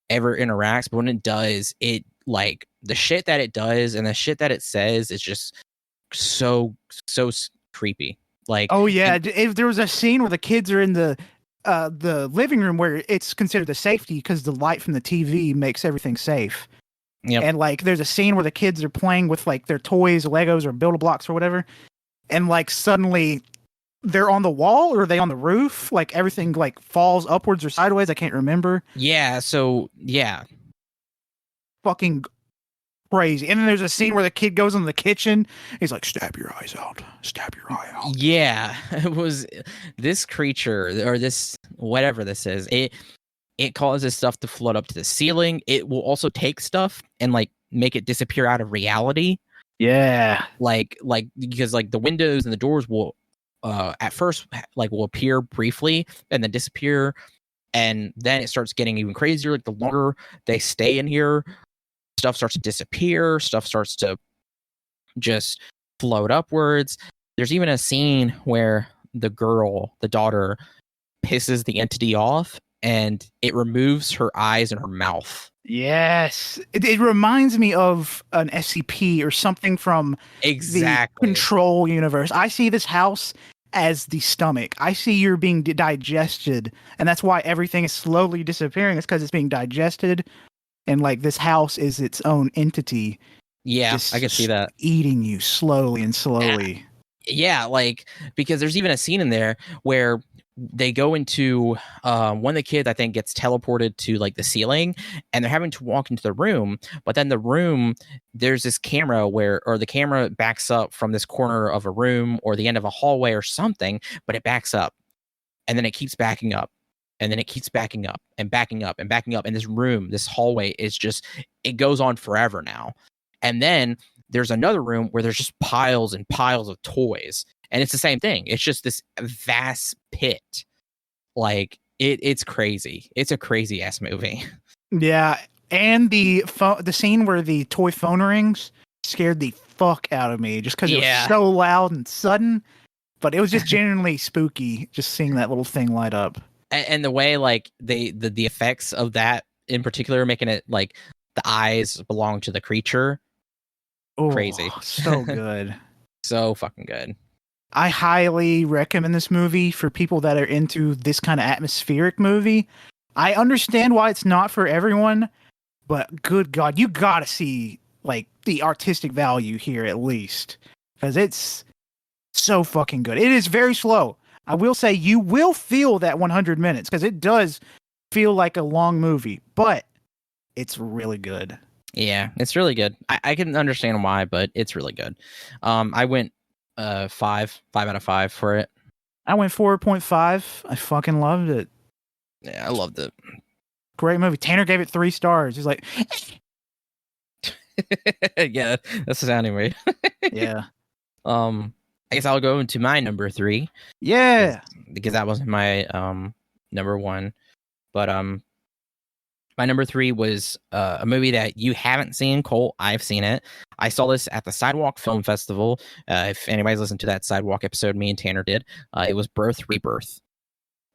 ever interacts, but when it does, it like the shit that it does and the shit that it says is just so creepy. Like, oh yeah, there was a scene where the kids are in the living room where it's considered a safety because the light from the TV makes everything safe. Yep. And like there's a scene where the kids are playing with like their toys, Legos, or Build-A-Blocks or whatever, and like suddenly they're on the wall or are they on the roof? Like everything like falls upwards or sideways. I can't remember. Yeah. So yeah. Fucking crazy. And then there's a scene where the kid goes in the kitchen. He's like, "Stab your eyes out. Stab your eye out." Yeah, it was this creature or this whatever this is. It causes stuff to float up to the ceiling. It will also take stuff and like make it disappear out of reality. Yeah, like because like the windows and the doors will at first like will appear briefly and then disappear, and then it starts getting even crazier. Like the longer they stay in here, stuff starts to disappear. Stuff starts to just float upwards. There's even a scene where the daughter, pisses the entity off and it removes her eyes and her mouth. Yes. It reminds me of an SCP or something from the Control universe. I see this house as the stomach. I see you're being digested, and that's why everything is slowly disappearing. It's because it's being digested, and like this house is its own entity. Yeah, I can see that. Eating you slowly and slowly. Yeah, like, because there's even a scene in there where they go into one of the kids, I think, gets teleported to like the ceiling, and they're having to walk into the room. But then the room, there's this camera or the camera backs up from this corner of a room or the end of a hallway or something, but it backs up, and then it keeps backing up, and then it keeps backing up and backing up and backing up. And this room, this hallway is just, it goes on forever now. And then there's another room where there's just piles and piles of toys. And it's the same thing. It's just this vast pit. Like, it's crazy. It's a crazy ass movie. Yeah. And the scene where the toy phone rings scared the fuck out of me just because it was so loud and sudden. But it was just genuinely spooky just seeing that little thing light up. And the way, like, the effects of that in particular, making it like the eyes belong to the creature. Oh, crazy. So good. So fucking good. I highly recommend this movie for people that are into this kind of atmospheric movie. I understand why it's not for everyone, but good God, you gotta see like the artistic value here at least, because it's so fucking good. It is very slow. I will say you will feel that 100 minutes because it does feel like a long movie, but it's really good. Yeah, it's really good. I can understand why, but it's really good. I went 5 out of 5 for it. I went 4.5. I fucking loved it. Yeah, I loved it. Great movie. Tanner gave it 3 stars. He's like, Yeah, that's the sounding weird. Yeah. I guess I'll go into my number 3 Yeah. because that wasn't my number 1. But my number 3 was a movie that you haven't seen, Colt. I've seen it. I saw this at the Sidewalk Film Festival. If anybody's listened to that Sidewalk episode, me and Tanner did. It was Birth Rebirth.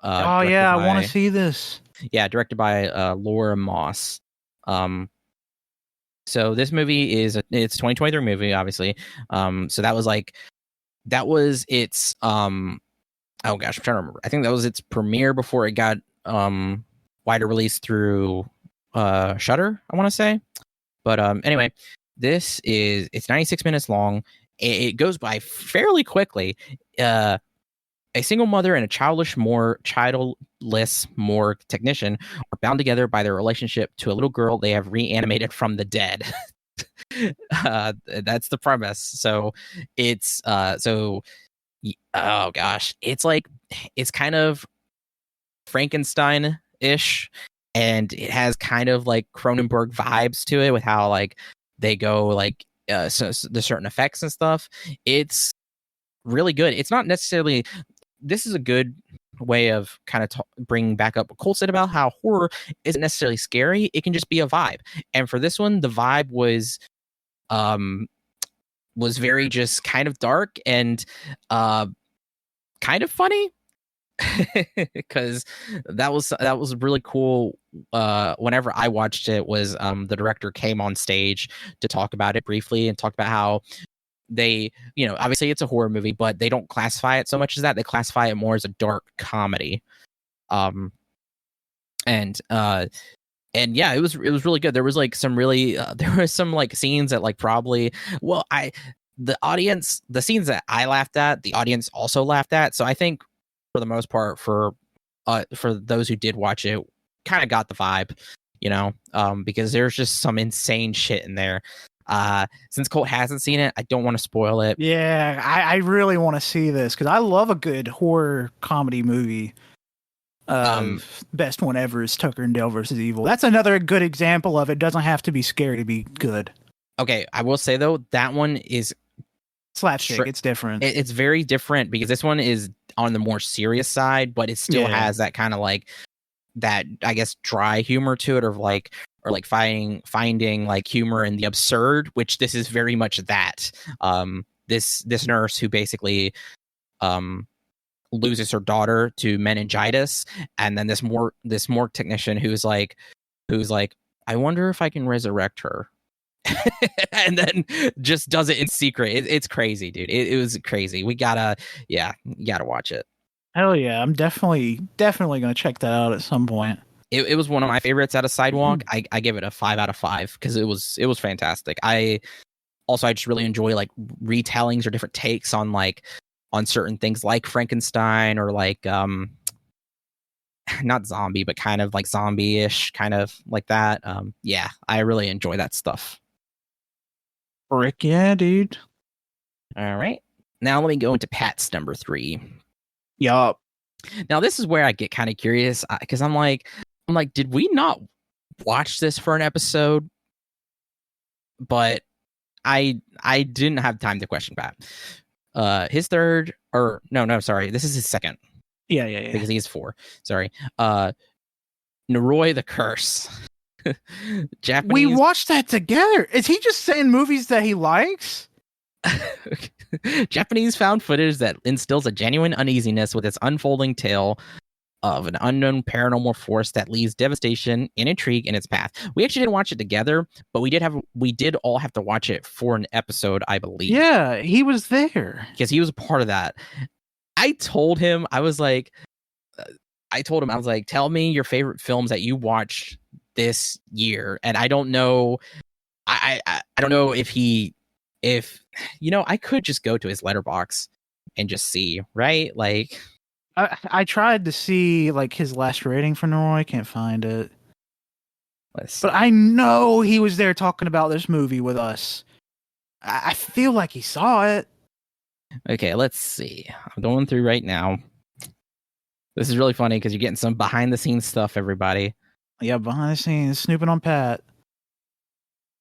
Oh yeah, I want to see this. Yeah, directed by Laura Moss. So this movie it's 2023 movie, obviously. So that was its oh gosh, I'm trying to remember. I think that was its premiere before it got wider release through Shudder, I want to say. But anyway, it's 96 minutes long. It goes by fairly quickly. A single mother and a childless morgue technician are bound together by their relationship to a little girl they have reanimated from the dead. That's the premise. So it's oh gosh, it's kind of Frankenstein-ish, and it has kind of like Cronenberg vibes to it with how like they go like so the certain effects and stuff. It's really good. It's not necessarily. This is a good way of kind of bringing back up what Cole said about how horror isn't necessarily scary. It can just be a vibe. And for this one, the vibe was very just kind of dark and kind of funny. Because that was really cool. Whenever I watched it, was the director came on stage to talk about it briefly and talk about how they, obviously it's a horror movie, but they don't classify it so much as that. They classify it more as a dark comedy. And yeah, it was really good. There was like some really there was some like scenes that like probably the scenes that I laughed at, the audience also laughed at. So I think for the most part, for those who did watch it, kind of got the vibe, because there's just some insane shit in there. Since Colt hasn't seen it, I don't want to spoil it. Yeah, I really want to see this because I love a good horror comedy movie. Best one ever is Tucker and Dale versus Evil. That's another good example of it doesn't have to be scary to be good. Okay, I will say though, that one is slapstick. It's different. It's very different because this one is on the more serious side, but it still has that kind of like that, I guess, dry humor to it, or like finding like humor in the absurd, which this is very much that. This nurse who basically loses her daughter to meningitis, and then this morgue technician who's like, I wonder if I can resurrect her. And then just does it in secret. It's crazy, dude. It was crazy. You gotta watch it. Hell yeah, I'm definitely gonna check that out at some point. It was one of my favorites out of Sidewalk. I give it a 5 out of 5 because it was fantastic. I just really enjoy like retellings or different takes on certain things like Frankenstein or like not zombie, but kind of like zombie-ish, kind of like that. Yeah, I really enjoy that stuff. Frick yeah, dude. All right. Now let me go into Pat's number 3. Yup. Now this is where I get kind of curious because I'm like, did we not watch this for an episode? But I didn't have time to question Pat. His third, or no, sorry, this is his second. Yeah. Because he's 4. Sorry. Noroi the Curse. Japanese. We watched that together. Is he just saying movies that he likes? Japanese found footage that instills a genuine uneasiness with its unfolding tale of an unknown paranormal force that leaves devastation and intrigue in its path. We actually didn't watch it together, but we did all have to watch it for an episode, I believe. Yeah, he was there because he was a part of that. I told him, I was like, tell me your favorite films that you watched this year. And I don't know, I don't know if I could just go to his letterbox and just see, right? Like, I tried to see like his last rating for Noroi. Can't find it. But I know he was there talking about this movie with us. I feel like he saw it. Okay, let's see. I'm going through right now. This is really funny because you're getting some behind the scenes stuff, everybody. Yeah, behind the scenes, snooping on Pat.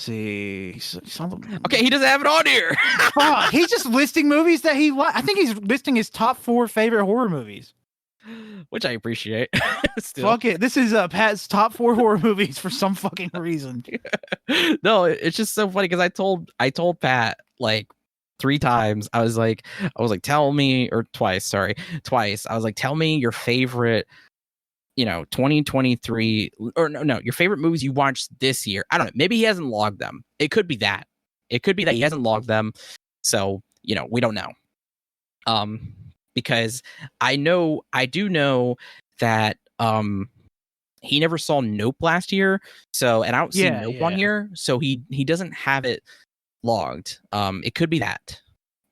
see. Okay, he doesn't have it on here. Fuck, he's just listing movies that he I think he's listing his top 4 favorite horror movies. Which I appreciate. Still. Fuck it. This is Pat's top 4 horror movies for some fucking reason. No, it's just so funny because I told Pat like 3 times. I was like, tell me, or twice. I was like, tell me your favorite, 2023, or no, your favorite movies you watched this year. I don't know. Maybe he hasn't logged them. It could be that. It could be that he hasn't logged them. So, we don't know. Because I do know that he never saw Nope last year. So, and I don't see Nope on here. So he doesn't have it logged. It could be that.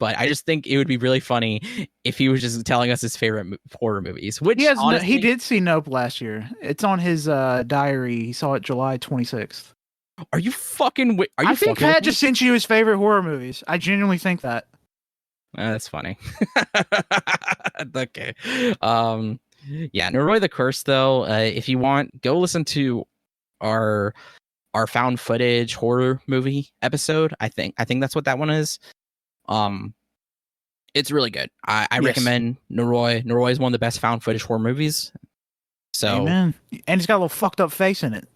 But I just think it would be really funny if he was just telling us his favorite horror movies. Which honestly, he did see Nope last year. It's on his diary. He saw it July 26th. Are you fucking? I think Pat just sent you his favorite horror movies. I genuinely think that. That's funny. Okay. Yeah, Noroi the Curse though. If you want, go listen to our found footage horror movie episode. I think that's what that one is. It's really good. I recommend Noroi. Noroi is one of the best found footage horror movies. So, amen. And it's got a little fucked up face in it.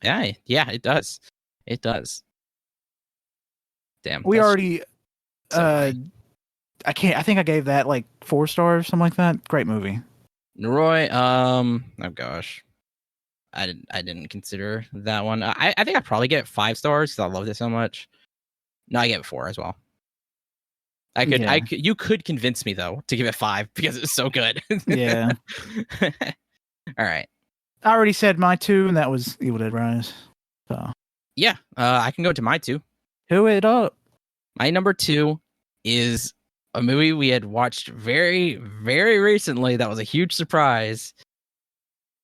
Yeah, it does. It does. Damn. We already. I think I gave that like 4 stars, something like that. Great movie. Noroi. Oh gosh. I didn't consider that one. I think I'd probably get 5 stars because I loved it so much. No, I gave it 4 as well. You could convince me though to give it 5 because it's so good. Yeah. All right. I already said my 2, and that was Evil Dead Rise. So yeah, I can go to my 2. Who it up? My number 2 is a movie we had watched very, very recently. That was a huge surprise.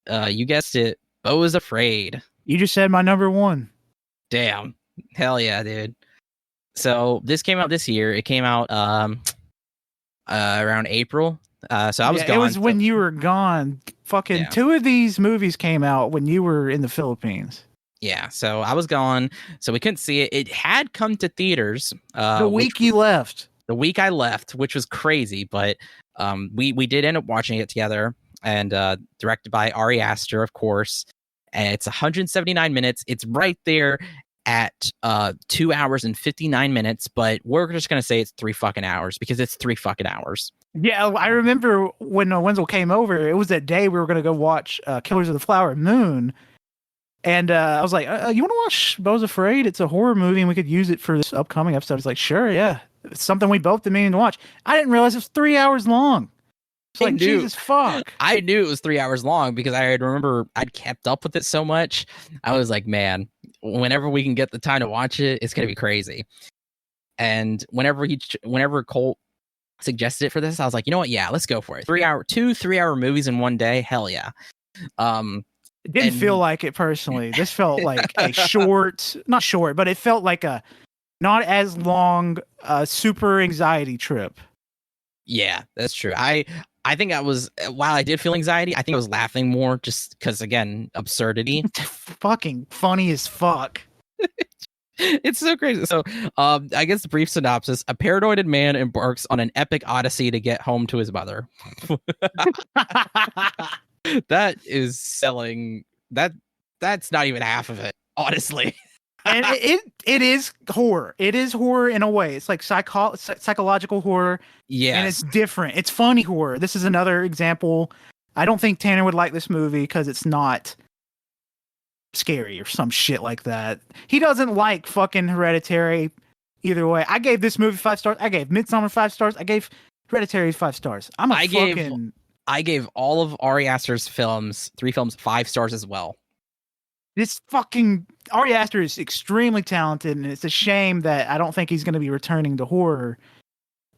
You guessed it. Beau is Afraid. You just said my number 1. Damn. Hell yeah, dude. So this came out this year. It came out around April. So I was gone. It was when you were gone. Fucking 2 of these movies came out when you were in the Philippines. Yeah, so I was gone, so we couldn't see it. It had come to theaters the week you left. The week I left, which was crazy, but we did end up watching it together, and directed by AYCH Xtra, of course. And it's 179 minutes. It's right there at 2 hours and 59 minutes, but we're just gonna say it's 3 fucking hours because it's 3 fucking hours. Yeah, I remember when Wenzel came over. It was that day we were gonna go watch Killers of the Flower Moon. And I was like, you want to watch Beau's Afraid? It's a horror movie, and we could use it for this upcoming episode. It's like, sure, yeah. It's something we both been meaning to watch. I didn't realize it was 3 hours long. It's like, Jesus fuck. I knew it was 3 hours long because I remember I'd kept up with it so much. I was like, man, whenever we can get the time to watch it, it's going to be crazy. And whenever Colt suggested it for this, I was like, you know what? Yeah, let's go for it. 2 3-hour movies in one day. Hell yeah. It didn't feel like it personally. This felt like a not short, but it felt like a not as long super anxiety trip. Yeah, that's true. I think while I did feel anxiety, I think I was laughing more just because, again, absurdity. Fucking funny as fuck. It's so crazy. So, I guess the brief synopsis: a paranoid man embarks on an epic odyssey to get home to his mother. That is selling. That's not even half of it, honestly. And it is horror. It is horror in a way. It's like psychological horror. Yeah, and it's different. It's funny horror. This is another example. I don't think Tanner would like this movie because it's not scary or some shit like that. He doesn't like fucking Hereditary. Either way, I gave this movie 5 stars. I gave Midsommar 5 stars. I gave Hereditary 5 stars. I gave all of Ari Aster's 3 films 5 stars as well. This fucking Ari Aster is extremely talented, and it's a shame that I don't think he's going to be returning to horror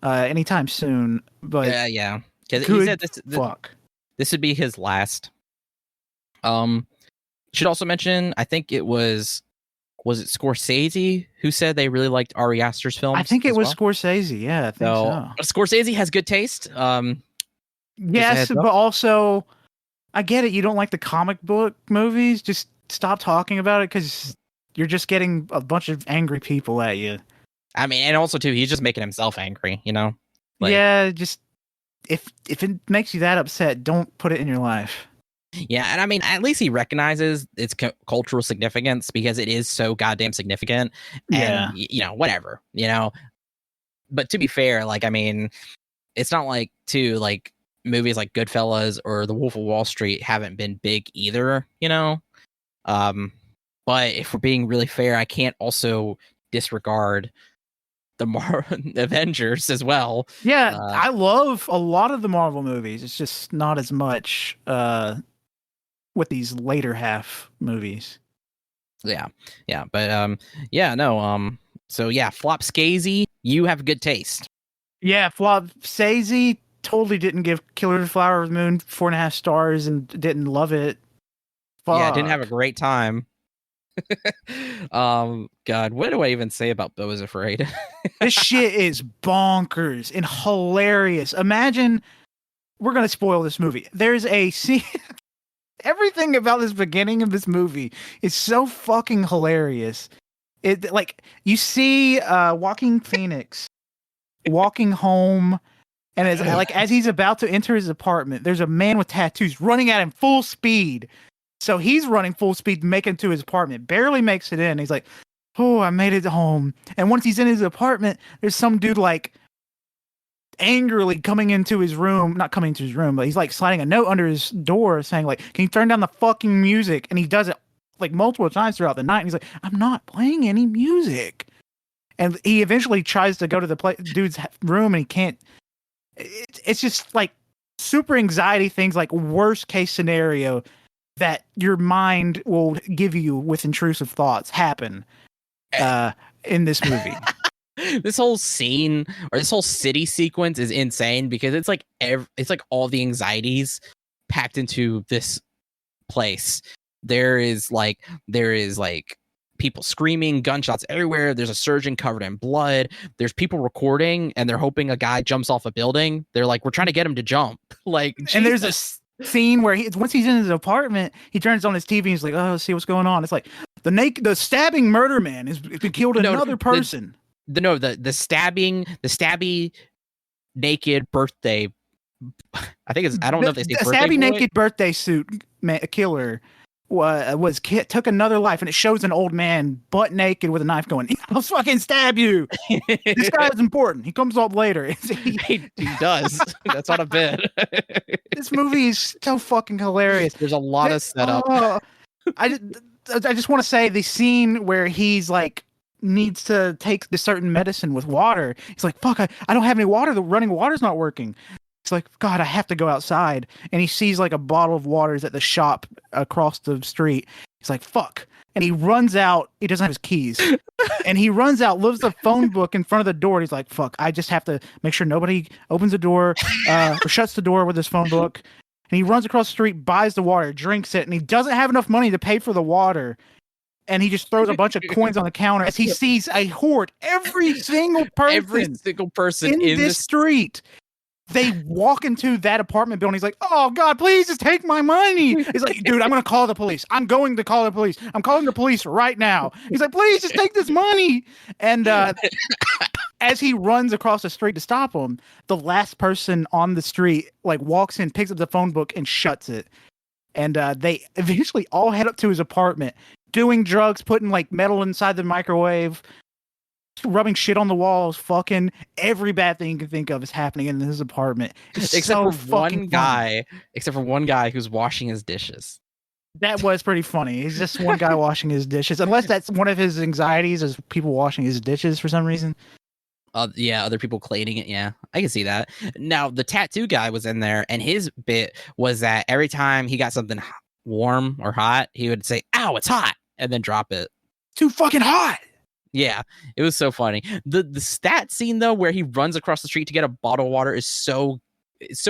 anytime soon. But yeah, because he said this would be his last. Should also mention, I think it was it Scorsese who said they really liked Ari Aster's films? I think it was Scorsese. Yeah, I think so. Scorsese has good taste. Yes, but also, I get it. You don't like the comic book movies. Just stop talking about it because you're just getting a bunch of angry people at you. I mean, and also too, he's just making himself angry, you know? Like, yeah, just if it makes you that upset, don't put it in your life. yeah, and I mean, at least he recognizes its cultural significance because it is so goddamn significant. And you know, whatever, you know. But to be fair, like, I mean, it's not like like movies like Goodfellas or The Wolf of Wall Street haven't been big either, you know. But if we're being really fair, I can't also disregard the Avengers as well. Yeah, I love a lot of the Marvel movies. It's just not as much with these later half movies. Yeah, but so yeah, Flop Skazy, you have good taste. Yeah, Flop Skazy totally didn't give Killer of the Flower Moon 4.5 stars and didn't love it. Fuck. Yeah, didn't have a great time. God, what do I even say about Beau is Afraid? This shit is bonkers and hilarious. Imagine, we're gonna spoil this movie. There's a scene. Everything about this beginning of this movie is so fucking hilarious. It, like, you see Joaquin Phoenix walking home, and as he's about to enter his apartment, there's a man with tattoos running at him full speed. So he's running full speed to make it to his apartment, barely makes it in. He's like, oh, I made it home. And once he's in his apartment, there's some dude like angrily coming into his room, not coming into his room, but he's like sliding a note under his door saying like, can you turn down the fucking music? And he does it like multiple times throughout the night. And he's like, I'm not playing any music. And he eventually tries to go to the dude's room and he can't. It's just like super anxiety things, like worst case scenario that your mind will give you with intrusive thoughts happen in this movie. This whole scene or this whole city sequence is insane because it's like it's like all the anxieties packed into this place. There is like people screaming, gunshots everywhere. There's a surgeon covered in blood. There's people recording and they're hoping a guy jumps off a building. They're like, we're trying to get him to jump. Like, Jesus. And there's a scene where once he's in his apartment, he turns on his TV and he's like, oh, see what's going on. It's like the stabbing murder man has killed another person. The stabby naked birthday. I think it's, I don't know if they say the birthday stabby boy. Naked birthday suit killer took another life, and it shows an old man butt naked with a knife going, I'll fucking stab you. This guy is important. He comes up later. He does. That's not a bit. This movie is so fucking hilarious. There's a lot of setup. I just want to say the scene where he's like needs to take the certain medicine with water. He's like, fuck, I don't have any water. The running water's not working. It's like, God, I have to go outside. And he sees like a bottle of waters at the shop across the street. He's like, fuck. And he runs out. He doesn't have his keys. And he runs out, leaves the phone book in front of the door. And he's like, fuck, I just have to make sure nobody opens the door or shuts the door with his phone book. And he runs across the street, buys the water, drinks it. And he doesn't have enough money to pay for the water. And he just throws a bunch of coins on the counter as he sees a horde. Every single person in this street. They walk into that apartment building. He's like, oh, God, please just take my money. He's like, dude, I'm going to call the police. I'm going to call the police. I'm calling the police right now. He's like, please just take this money. And as he runs across the street to stop him, the last person on the street like walks in, picks up the phone book and shuts it. And they eventually all head up to his apartment, doing drugs, putting like metal inside the microwave, rubbing shit on the walls, fucking every bad thing you can think of is happening in his apartment. Except for one guy who's washing his dishes. That was pretty funny. He's just one guy washing his dishes. Unless that's one of his anxieties is people washing his dishes for some reason. Yeah, other people cleaning it. Yeah, I can see that. Now, the tattoo guy was in there, and his bit was that every time he got something warm or hot, he would say, ow, it's hot, and then drop it. Too fucking hot! Yeah, it was so funny. The stat scene though, where he runs across the street to get a bottle of water, is so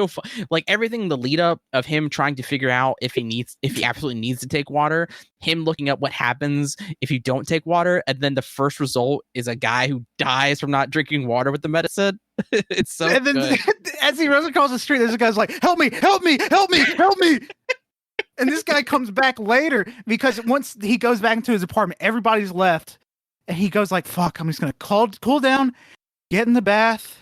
fun. Like everything, the lead up of him trying to figure out if he absolutely needs to take water, him looking up what happens if you don't take water, and then the first result is a guy who dies from not drinking water with the medicine. It's so. And then as he runs across the street, there's a guy's like, "Help me! Help me! Help me! Help me!" And this guy comes back later because once he goes back into his apartment, everybody's left. And he goes like, fuck, I'm just going to cool down, get in the bath.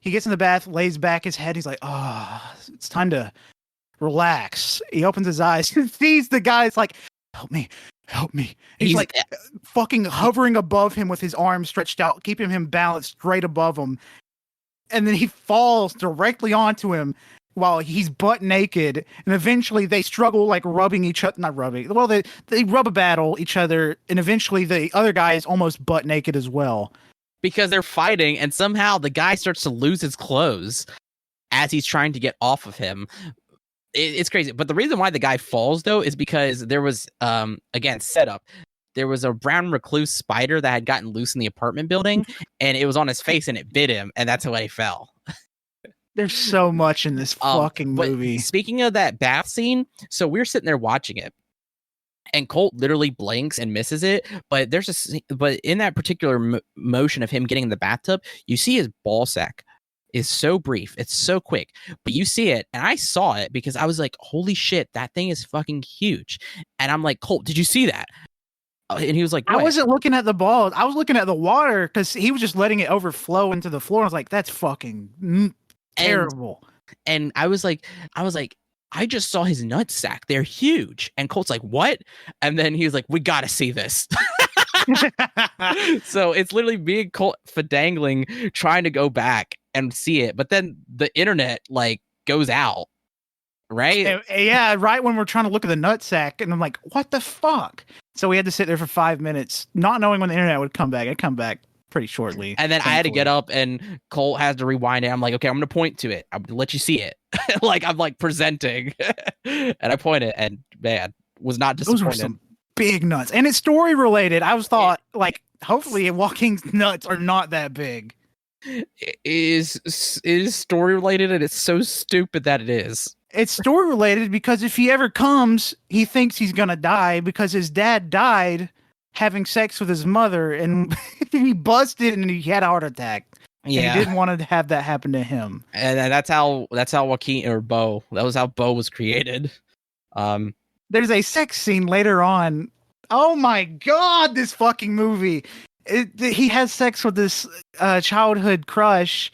He gets in the bath, lays back his head. He's like, oh, it's time to relax. He opens his eyes and sees the guy's like, help me. He's like fucking hovering above him with his arms stretched out, keeping him balanced straight above him. And then he falls directly onto him while he's butt naked. And eventually they struggle like rubbing each other. Not rubbing. Well, they rub a battle each other. And eventually the other guy is almost butt naked as well. Because they're fighting, and somehow the guy starts to lose his clothes as he's trying to get off of him. It's crazy. But the reason why the guy falls, though, is because there was, again, setup. There was a brown recluse spider that had gotten loose in the apartment building, and it was on his face, and it bit him, and that's why he fell. There's so much in this fucking movie. Speaking of that bath scene, so we're sitting there watching it, and Colt literally blinks and misses it. But but in that particular motion of him getting in the bathtub, you see his ball sack is so brief. It's so quick, but you see it. And I saw it because I was like, holy shit, that thing is fucking huge. And I'm like, Colt, did you see that? And he was like, what? I wasn't looking at the ball. I was looking at the water because he was just letting it overflow into the floor. I was like, that's fucking terrible. And I was like, I just saw his nutsack. They're huge. And Colt's like, what? And then he was like, we got to see this. So it's literally me and Colt fadangling, trying to go back and see it. But then the internet like goes out, right? Yeah, right when we're trying to look at the nutsack. And I'm like, what the fuck? So we had to sit there for 5 minutes, not knowing when the internet would come back. It'd come back pretty shortly. And then I had to get up and Colt has to rewind it. I'm like, okay, I'm going to point to it. I'm going to let you see it. Like I'm like presenting and I pointed and man, was not disappointed. Those were some big nuts. And it's story related. I was thought like, hopefully Joaquin's nuts are not that big. It is story related and it's so stupid that it is. It's story related because if he ever comes, he thinks he's going to die because his dad died having sex with his mother and he busted and he had a heart attack. Yeah. And he didn't want to have that happen to him. And that's how Joaquin or Bo, that was how Bo was created. There's a sex scene later on. Oh my God, this fucking movie. He has sex with this childhood crush.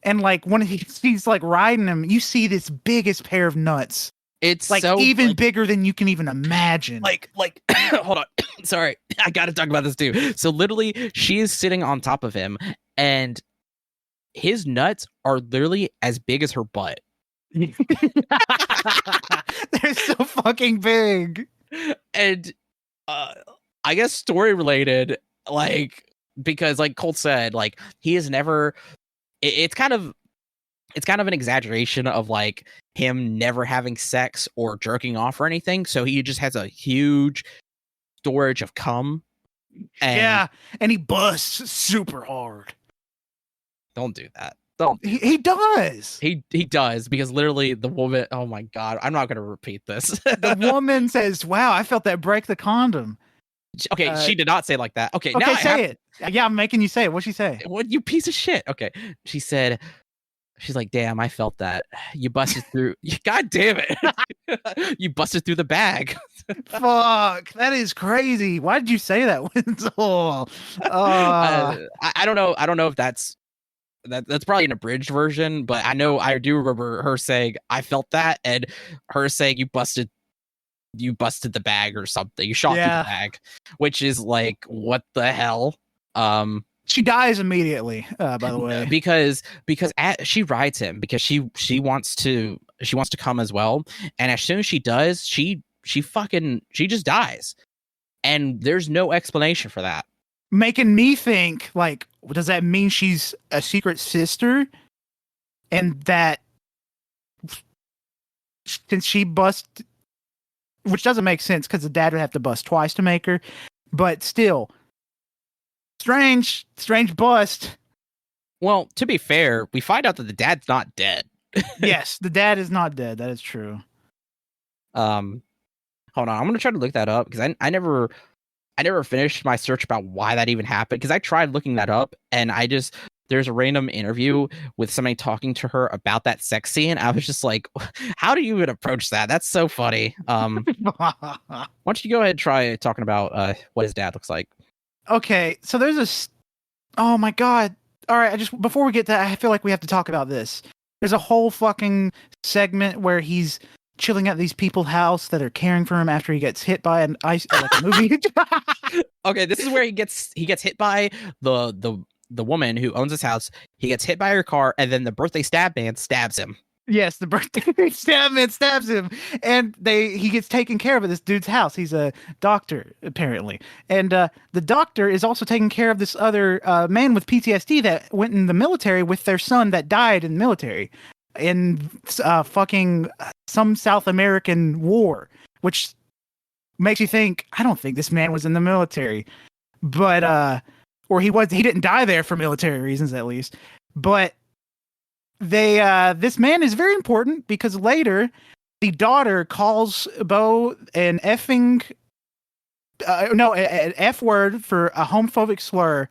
And like when he's like riding him, you see this biggest pair of nuts. It's like so, even like, bigger than you can even imagine. Like, hold on. Sorry. I got to talk about this too. So literally she is sitting on top of him and his nuts are literally as big as her butt. They're so fucking big. And I guess story related, like, because like Colt said, like he has never, it's kind of an exaggeration of like him never having sex or jerking off or anything. So he just has a huge storage of cum. And he busts super hard. Don't do that. He does. He does because literally the woman. Oh my God! I'm not going to repeat this. The woman says, "Wow, I felt that break the condom." Okay, she did not say like that. Okay, now say it. Yeah, I'm making you say it. What'd she say? What, you piece of shit? Okay, she said. She's like, damn, I felt that. You busted through. God damn it. You busted through the bag. Fuck. That is crazy. Why did you say that, Wenzel? I don't know. I don't know if that's probably an abridged version, but I do remember her saying, I felt that. And her saying, you busted the bag or something. You shot through the bag, which is like, what the hell? She dies immediately, by the way, because she rides him because she wants to come as well, and as soon as she does, she just dies, and there's no explanation for that. Making me think like, does that mean she's a secret sister, and that since she bust, which doesn't make sense because the dad would have to bust twice to make her, but still. Strange bust. Well, to be fair, we find out that the dad's not dead. Yes, the dad is not dead. That is true. Hold on, I'm gonna try to look that up because I never finished my search about why that even happened because I tried looking that up and there's a random interview with somebody talking to her about that sex scene. I was just like, how do you even approach that? That's so funny. Why don't you go ahead and try talking about what his dad looks like? Okay, so there's oh my god. All right, before we get to that, I feel like we have to talk about this. There's a whole fucking segment where he's chilling at these people's house that are caring for him after he gets hit by an ice like a movie. Okay, this is where he gets hit by the woman who owns his house. He gets hit by her car, and then the birthday stab man stabs him. Yes, the birthday stab man stabs him, and he gets taken care of at this dude's house. He's a doctor apparently, and the doctor is also taking care of this other man with PTSD that went in the military with their son that died in the military in fucking some South American war, which makes you think, I don't think this man was in the military, but or he didn't die there for military reasons at least, but this man is very important because later the daughter calls Bo an effing an F word for a homophobic slur,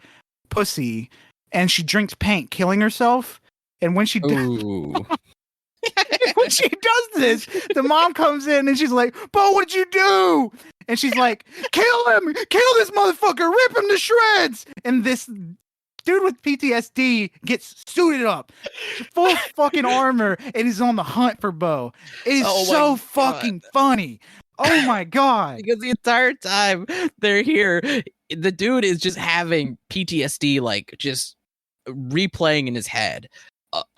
pussy, and she drinks paint, killing herself. And when she when she does this, the mom comes in and she's like, Bo, what'd you do? And she's like, kill him, kill this motherfucker, rip him to shreds. And this dude with PTSD gets suited up, full fucking armor, and he's on the hunt for Bo. It is so fucking funny. Oh my god. Because the entire time they're here, the dude is just having PTSD, like just replaying in his head.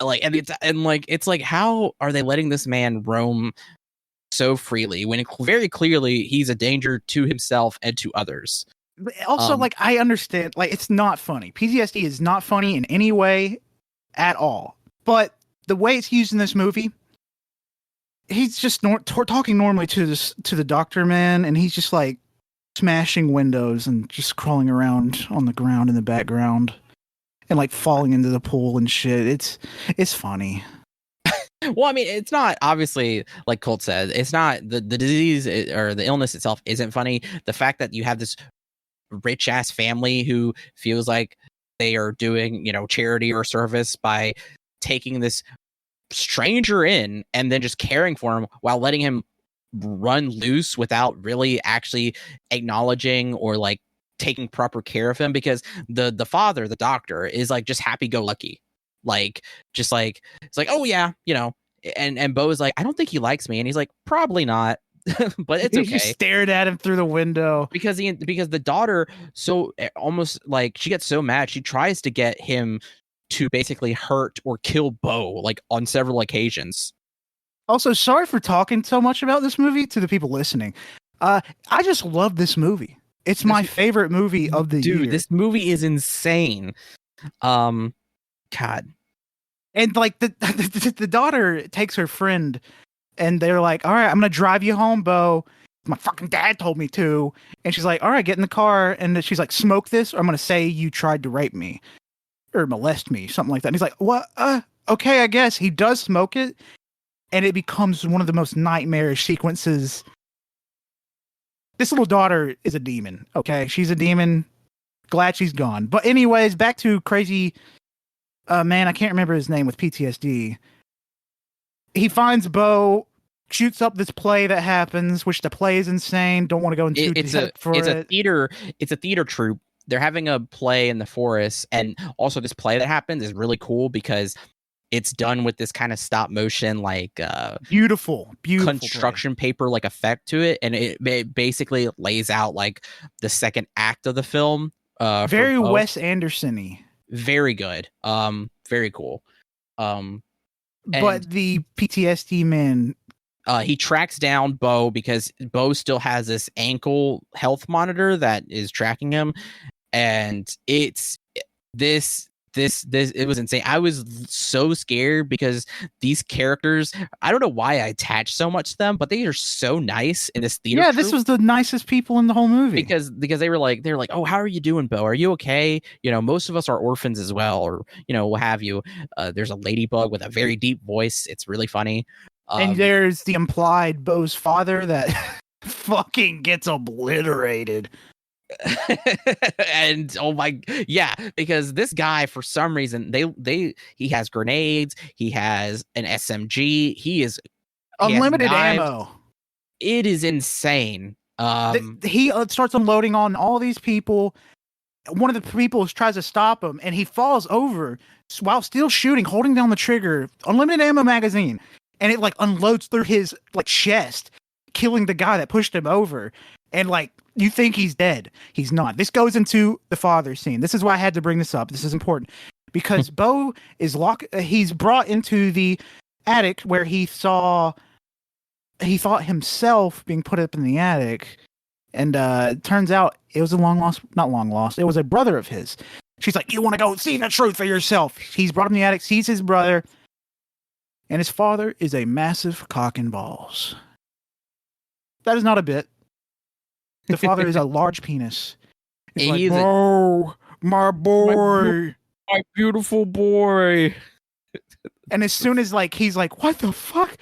It's like, how are they letting this man roam so freely when very clearly he's a danger to himself and to others? Also, like, I understand, like, it's not funny. PTSD is not funny in any way at all. But the way it's used in this movie, he's just talking normally to the doctor man, and he's just like smashing windows and just crawling around on the ground in the background and like falling into the pool and shit. It's funny. Well, I mean, it's not, obviously, like Colt said, it's not the disease or the illness itself isn't funny. The fact that you have this rich ass family who feels like they are doing, charity or service by taking this stranger in and then just caring for him while letting him run loose without really actually acknowledging or like taking proper care of him, because the father, the doctor, is like just happy-go-lucky, like just like it's like, oh yeah, and Bo is like, I don't think he likes me, and he's like, probably not. But it's okay. He stared at him through the window because the daughter, so almost like she gets so mad, she tries to get him to basically hurt or kill Bo, like on several occasions. Also, sorry for talking so much about this movie to the people listening. I just love this movie. It's my favorite movie of the year. Dude, this movie is insane. God. And like the daughter takes her friend, and they're like, all right, I'm going to drive you home, Bo. My fucking dad told me to. And she's like, all right, get in the car. And she's like, smoke this, or I'm going to say you tried to rape me or molest me, something like that. And he's like, what? Okay, I guess. He does smoke it. And it becomes one of the most nightmarish sequences. This little daughter is a demon. Okay, she's a demon. Glad she's gone. But anyways, back to crazy man, I can't remember his name with PTSD. He finds Bo, shoots up this play that happens, which the play is insane. Don't want to go into It's a theater troupe. They're having a play in the forest, and also this play that happens is really cool because it's done with this kind of stop motion, like beautiful construction paper like effect to it, and it basically lays out like the second act of the film. Very Wes Anderson-y. Very good. Very cool. But the PTSD man, he tracks down Bo because Bo still has this ankle health monitor that is tracking him, and it was insane. I was so scared because these characters, I don't know why I attached so much to them, but they are so nice in this theater. Yeah, this was the nicest people in the whole movie. Because they're like, oh, how are you doing, Bo? Are you okay? Most of us are orphans as well, or what have you. There's a ladybug with a very deep voice. It's really funny. And there's the implied Bo's father that fucking gets obliterated. And oh my, yeah, because this guy for some reason he has grenades, he has an SMG, he has Unlimited knives. ammo. It is insane. He starts unloading on all these people. One of the people tries to stop him, and he falls over while still shooting, holding down the trigger. Unlimited ammo magazine, and it like unloads through his like chest, killing the guy that pushed him over. And like you think he's dead, he's not. This goes into the father scene. This is why I had to bring this up. This is important because Bo is he's brought into the attic where he thought himself being put up in the attic. And it turns out it was not long lost. It was a brother of his. She's like, you want to go see the truth for yourself. He's brought him in the attic, sees his brother, and his father is a massive cock and balls. That is not a bit. The father is a large penis. He's like, bro, my boy. My beautiful boy. And as soon as like he's like, what the fuck?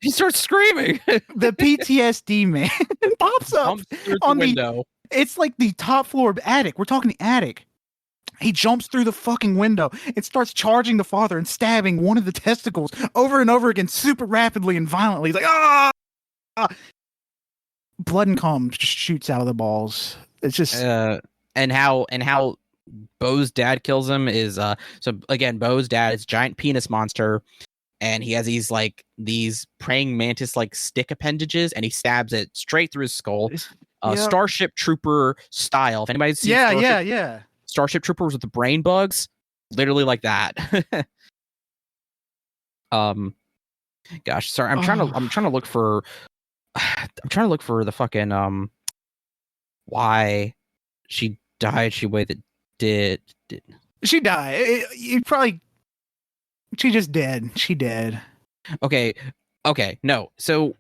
He starts screaming. The PTSD man pops up on the window. It's like the top floor attic. We're talking the attic. He jumps through the fucking window and starts charging the father and stabbing one of the testicles over and over again, super rapidly and violently. He's like, ah! Blood and cum just shoots out of the balls. It's just and how Bo's dad kills him is so again, Bo's dad is a giant penis monster. And he has these praying mantis like stick appendages, and he stabs it straight through his skull. Starship Trooper style. If anybody's seen Starship Troopers with the brain bugs, literally like that. Gosh, sorry. I'm trying to look for the fucking why she died the way that did. She died. She just dead. She dead. Okay. No. So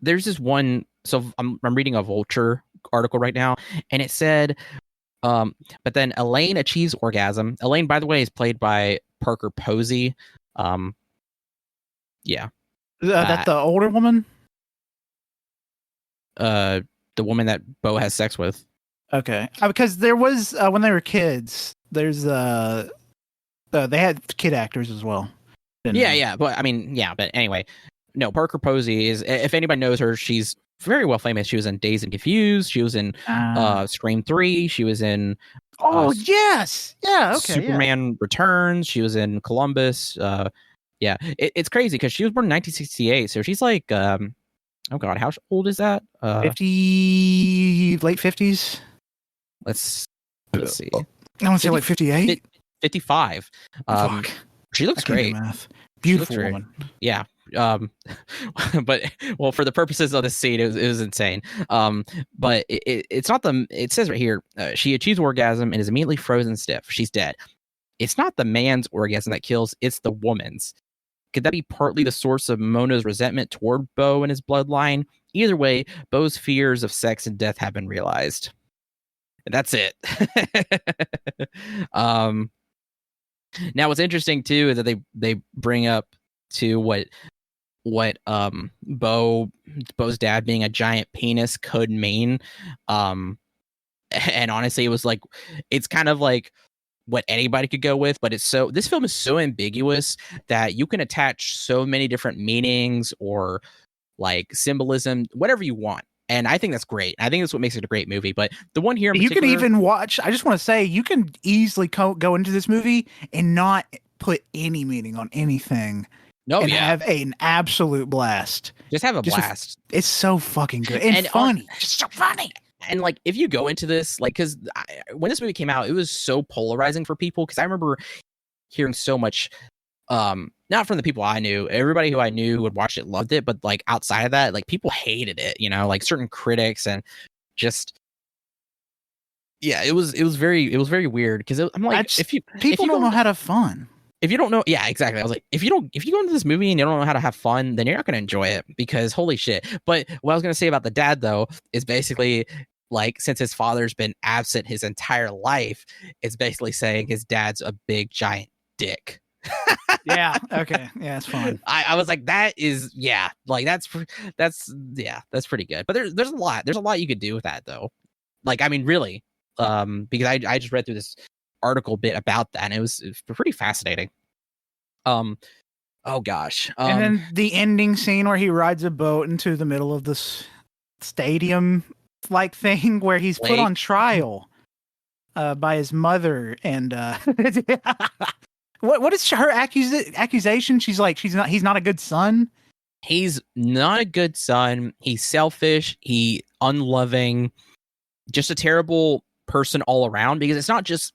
there's this one. So I'm reading a Vulture article right now, and it said, but then Elaine achieves orgasm. Elaine, by the way, is played by Parker Posey. Yeah. That's the older woman. The woman that Bo has sex with. Okay. Because there was when they were kids. There's they had kid actors as well. Yeah, but I mean, yeah, but anyway, no, Parker Posey is, if anybody knows her, she's very well famous. She was in Dazed and Confused. She was in Scream 3. She was in yes. Yeah, okay. Superman Returns. She was in Columbus. Yeah, it's crazy because she was born in 1968, so she's like oh god, how old is that? 50, late 50s. Let's see. I want to say like 58. 55. Fuck. She looks great. Beautiful woman. Yeah. But well, for the purposes of this scene, it was insane. But it's not it says right here, she achieves orgasm and is immediately frozen stiff. She's dead. It's not the man's orgasm that kills, it's the woman's. Could that be partly the source of Mona's resentment toward Bo and his bloodline? Either way, Bo's fears of sex and death have been realized. That's it. Now, what's interesting too is that they bring up to what Bo's dad being a giant penis could mean. And honestly, it's kind of like what anybody could go with, but this film is so ambiguous that you can attach so many different meanings or like symbolism, whatever you want. And I think that's great. I think that's what makes it a great movie. But the one here in particular, you can even watch. I just want to say you can easily go into this movie and not put any meaning on anything. Have an absolute blast. Just have a blast. It's so fucking good and funny. It's so funny. And like, if you go into this, like, because when this movie came out, it was so polarizing for people. Because I remember hearing so much, not from the people I knew. Everybody who I knew who had watched it loved it, but like outside of that, like people hated it. You know, like certain critics and just. Yeah, it was very weird because I'm like, people don't know how to have fun. If you don't know, yeah, exactly. I was like, if you go into this movie and you don't know how to have fun, then you're not going to enjoy it because holy shit. But what I was going to say about the dad though is basically like, since his father's been absent his entire life, it's basically saying his dad's a big giant dick. Yeah. Okay. Yeah, it's fun. I was like, that is, yeah, like that's pretty good. But there's a lot you could do with that though. Like, I mean, really, because I just read through this article bit about that, and it was pretty fascinating. Oh gosh. And then the ending scene where he rides a boat into the middle of this stadium like thing where he's put on trial by his mother, and what is her accusation? She's like he's not a good son. He's not a good son. He's selfish. He unloving, just a terrible person all around, because it's not just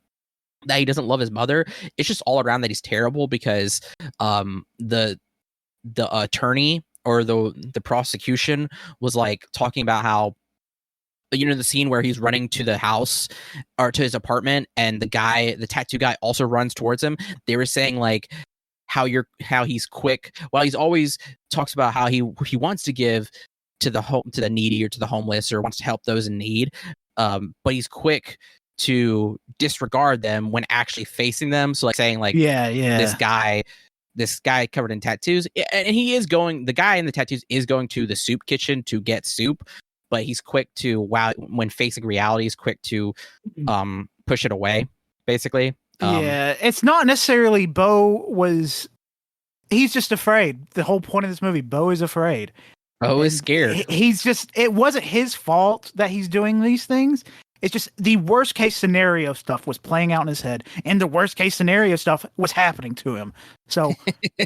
that he doesn't love his mother. It's just all around that he's terrible, because the attorney or the prosecution was like talking about how, you know, the scene where he's running to the house or to his apartment, and the tattoo guy also runs towards him. They were saying like how he's quick. Well, he's always talks about how he wants to give to the needy or to the homeless, or wants to help those in need. But he's quick to disregard them when actually facing them. So like saying like, this guy covered in tattoos, and the guy in the tattoos is going to the soup kitchen to get soup, but he's quick to, when facing reality, is quick to push it away, basically. It's not necessarily he's just afraid. The whole point of this movie, Bo is afraid. Bo is scared. It wasn't his fault that he's doing these things. It's just the worst case scenario stuff was playing out in his head, and the worst case scenario stuff was happening to him. So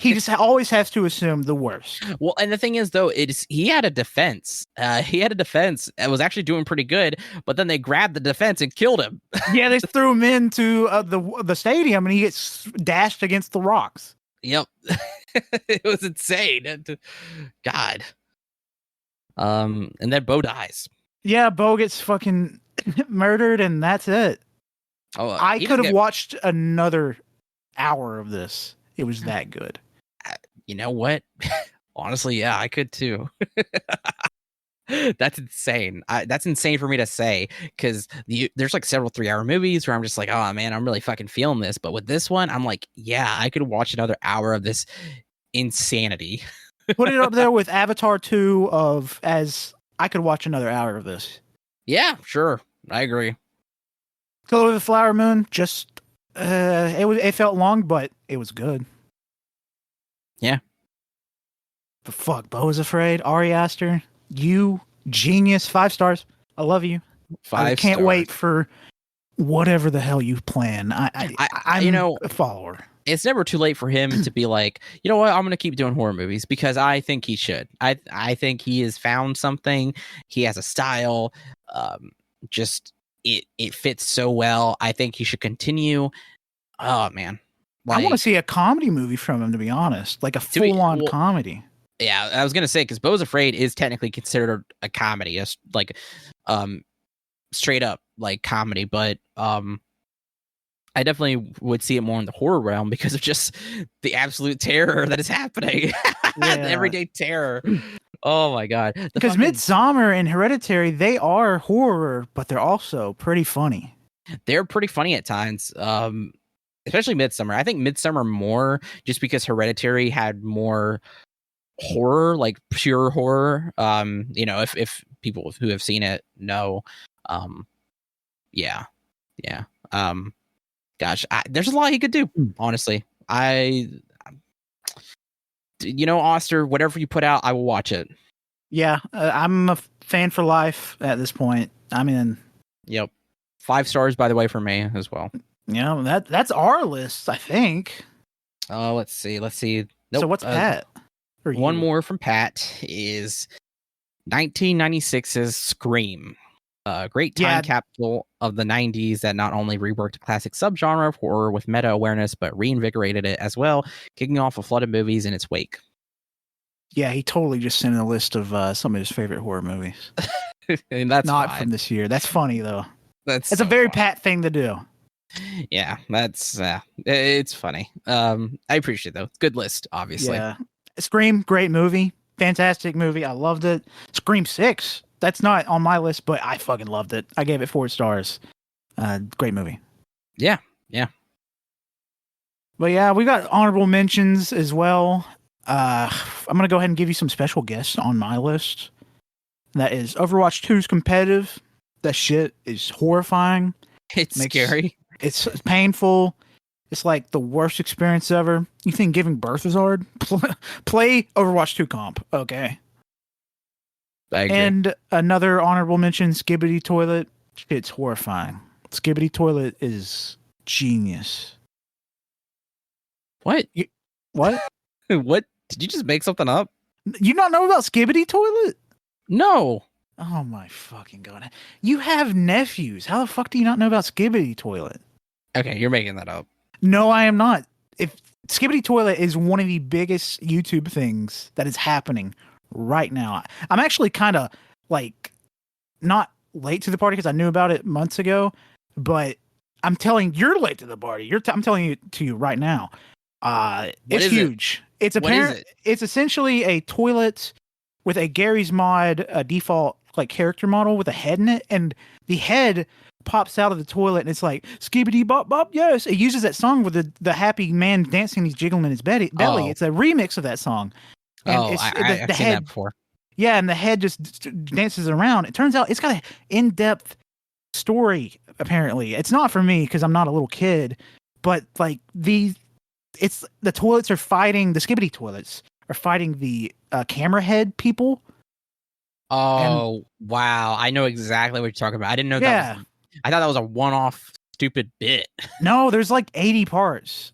he just always has to assume the worst. Well, and the thing is, though, he had a defense. He had a defense that was actually doing pretty good, but then they grabbed the defense and killed him. Yeah, they threw him into the stadium, and he gets dashed against the rocks. Yep. It was insane. God. And then Bo dies. Yeah, Bo gets fucking murdered, and that's it. I could have watched another hour of this. It was that good. You know what? Honestly, yeah, I could too. That's insane. That's insane for me to say, because there's like several 3-hour movies where I'm just like, oh man, I'm really fucking feeling this. But with this one, I'm like, yeah, I could watch another hour of this insanity. Put it up there with Avatar 2 as I could watch another hour of this. Yeah, sure. I agree. Color of the Flower Moon, just it felt long, but it was good. Yeah. But fuck, Bo is afraid. Ari Aster, you genius. 5 stars. I love you. 5 I can't wait for whatever the hell you plan. I'm a follower. It's never too late for him to be like, you know what, I'm going to keep doing horror movies, because I think he should. I think he has found something. He has a style. Just it fits so well. I think he should continue. Oh man, I want to see a comedy movie from him, to be honest, like a full-on comedy. Yeah, I was gonna say, because Bo's Afraid is technically considered a comedy, like straight up like comedy, but I definitely would see it more in the horror realm because of just the absolute terror that is happening. The everyday terror. Oh my god. Because Midsommar and Hereditary, they are horror, but they're also pretty funny. They're pretty funny at times. Especially Midsommar. I think Midsommar more just because Hereditary had more horror, like pure horror. You know, if people who have seen it know. Yeah. Gosh, there's a lot he could do, honestly. Oster, whatever you put out, I will watch it. Yeah, I'm a fan for life at this point. I'm in. Yep. 5 stars, by the way, for me as well. Yeah, that's our list, I think. Oh, let's see. Nope. So what's Pat? One more from Pat is 1996's Scream. A great time capsule of the 90s that not only reworked a classic subgenre of horror with meta-awareness, but reinvigorated it as well, kicking off a flood of movies in its wake. Yeah, he totally just sent a list of some of his favorite horror movies. And that's not fine. From this year. That's funny, though. It's so a very funny. Pat thing to do. Yeah, that's it's funny. I appreciate it, though. Good list, obviously. Yeah. Scream, great movie. Fantastic movie. I loved it. Scream 6. That's not on my list, but I fucking loved it. I gave it 4 stars. Great movie. Yeah. But yeah, we got honorable mentions as well. I'm going to go ahead and give you some special guests on my list. That is Overwatch 2's competitive. That shit is horrifying. It's scary. It's painful. It's like the worst experience ever. You think giving birth is hard? Play Overwatch 2 comp. Okay. I agree. And another honorable mention, Skibbity Toilet. It's horrifying. Skibbity Toilet is genius. What? What? What? Did you just make something up? You not know about Skibbity Toilet? No. Oh my fucking god. You have nephews. How the fuck do you not know about Skibbity Toilet? Okay, you're making that up. No, I am not. If Skibbity Toilet is one of the biggest YouTube things that is happening right now. I'm actually kind of like not late to the party because I knew about it months ago, but you're late to the party. I'm telling you to you right now. It's huge. It's apparent. It's essentially a toilet with a Gary's Mod default like character model with a head in it, and the head pops out of the toilet and it's like skibbity bop bop. Yes, it uses that song with the happy man dancing. He's jiggling in his belly. Oh. It's a remix of that song. And I've seen that before. Yeah, and the head just dances around. It turns out it's got an in-depth story. Apparently, it's not for me because I'm not a little kid, but like the toilets are fighting the skibbity toilets are fighting the camera head people. Oh, wow. I know exactly what you're talking about. I didn't know that. I thought that was a one-off stupid bit. No, there's like 80 parts.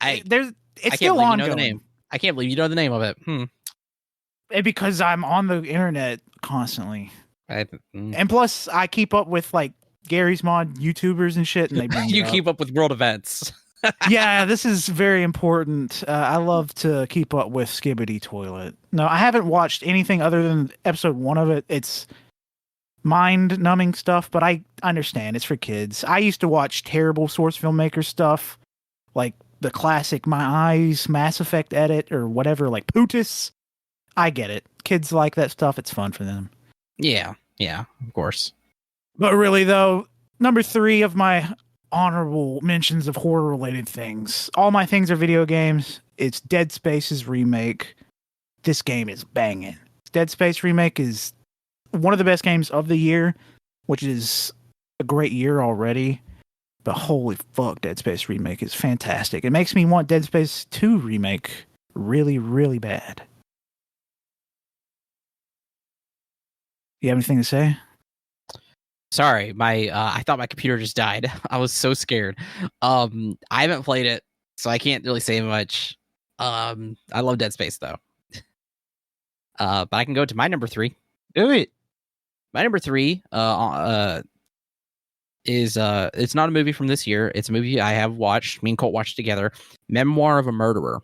It's still ongoing. You know the name. I can't believe you know the name of it. Because I'm on the internet constantly. And plus, I keep up with like Gary's Mod YouTubers and shit. And they bring you keep up with world events. Yeah, this is very important. I love to keep up with Skibbity Toilet. No, I haven't watched anything other than episode 1 of it. It's mind-numbing stuff, but I understand it's for kids. I used to watch terrible Source Filmmaker stuff, like the classic My Eyes Mass Effect edit or whatever, like Pootis. I get it. Kids like that stuff. It's fun for them. Yeah, of course. But really, though, number 3 of my honorable mentions of horror-related things. All my things are video games. It's Dead Space's remake. This game is banging. Dead Space remake is one of the best games of the year, which is a great year already. But holy fuck, Dead Space remake is fantastic. It makes me want Dead Space 2 remake really, really bad. You have anything to say? Sorry, I thought my computer just died. I was so scared. I haven't played it, so I can't really say much. I love Dead Space though. But I can go to my number 3. Do it. My number 3 is it's not a movie from this year. It's a movie I have watched. Me and Colt watched together. Memoir of a Murderer.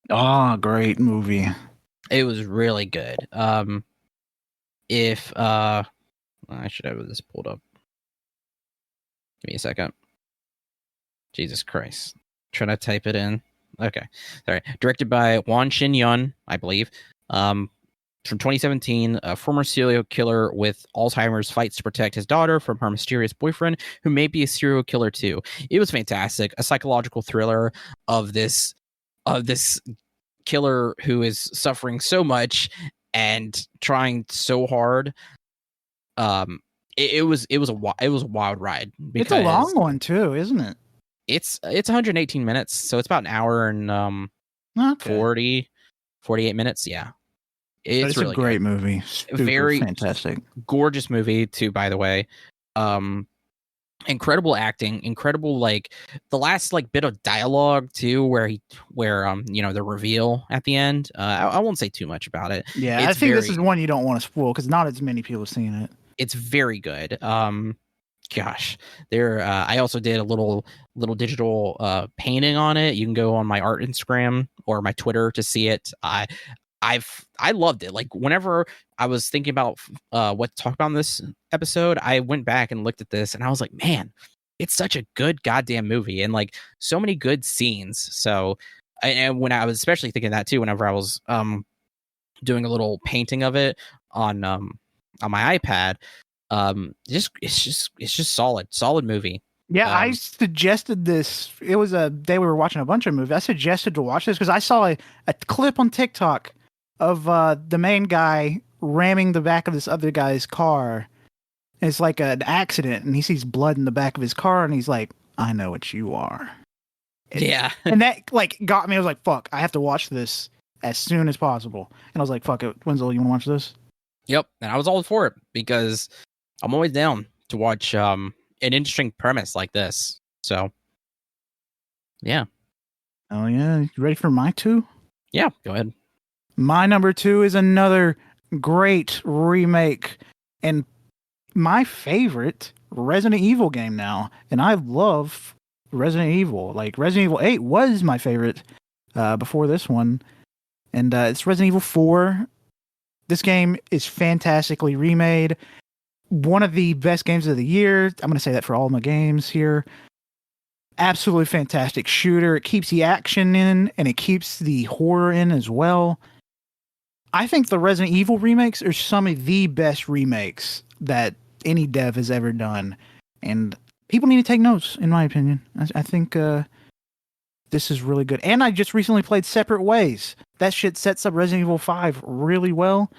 Oh, great movie. It was really good. I should have this pulled up. Give me a second. Jesus Christ. Trying to type it in. Okay. Sorry. Directed by Wan Shin-yun, I believe. From 2017, a former serial killer with Alzheimer's fights to protect his daughter from her mysterious boyfriend, who may be a serial killer too. It was fantastic. A psychological thriller of this killer who is suffering so much and trying so hard. It was a wild ride. It's a long one too, isn't it? It's 118 minutes, so it's about an hour and 48 minutes. Yeah, it's really a great good. Movie. Super very fantastic, gorgeous movie too. By the way, incredible acting, incredible like the last like bit of dialogue too, where the reveal at the end. I won't say too much about it. Yeah, I think this is one you don't want to spoil because not as many people have seen it. It's very good. Gosh, I also did a little digital painting on it. You can go on my art Instagram or my Twitter to see it. I loved it. Like whenever I was thinking about what to talk about in this episode, I went back and looked at this and I was like, man, it's such a good goddamn movie and like so many good scenes. So, and when I was especially thinking that too, whenever I was doing a little painting of it on my iPad, it's just solid movie. Yeah, I suggested this. It was a day we were watching a bunch of movies. I suggested to watch this because I saw a clip on TikTok of the main guy ramming the back of this other guy's car, And it's like an accident, and he sees blood in the back of his car, and he's like, "I know what you are." Yeah. And that like got me. I was like, "Fuck, I have to watch this as soon as possible." And I was like, "Fuck it, Wenzel, you want to watch this?" Yep. And I was all for it because I'm always down to watch an interesting premise like this. So, yeah. Oh yeah, you ready for my two? Yeah. Go ahead. My number two is another great remake and my favorite Resident Evil game now. And I love Resident Evil. Like Resident Evil 8 was my favorite before this one. And it's Resident Evil 4. This game is fantastically remade. One of the best games of the year. I'm going to say that for all my games here. Absolutely fantastic shooter. It keeps the action in and it keeps the horror in as well. I think the Resident Evil remakes are some of the best remakes that any dev has ever done. And people need to take notes, in my opinion. I think this is really good. And I just recently played Separate Ways. That shit sets up Resident Evil 5 really well.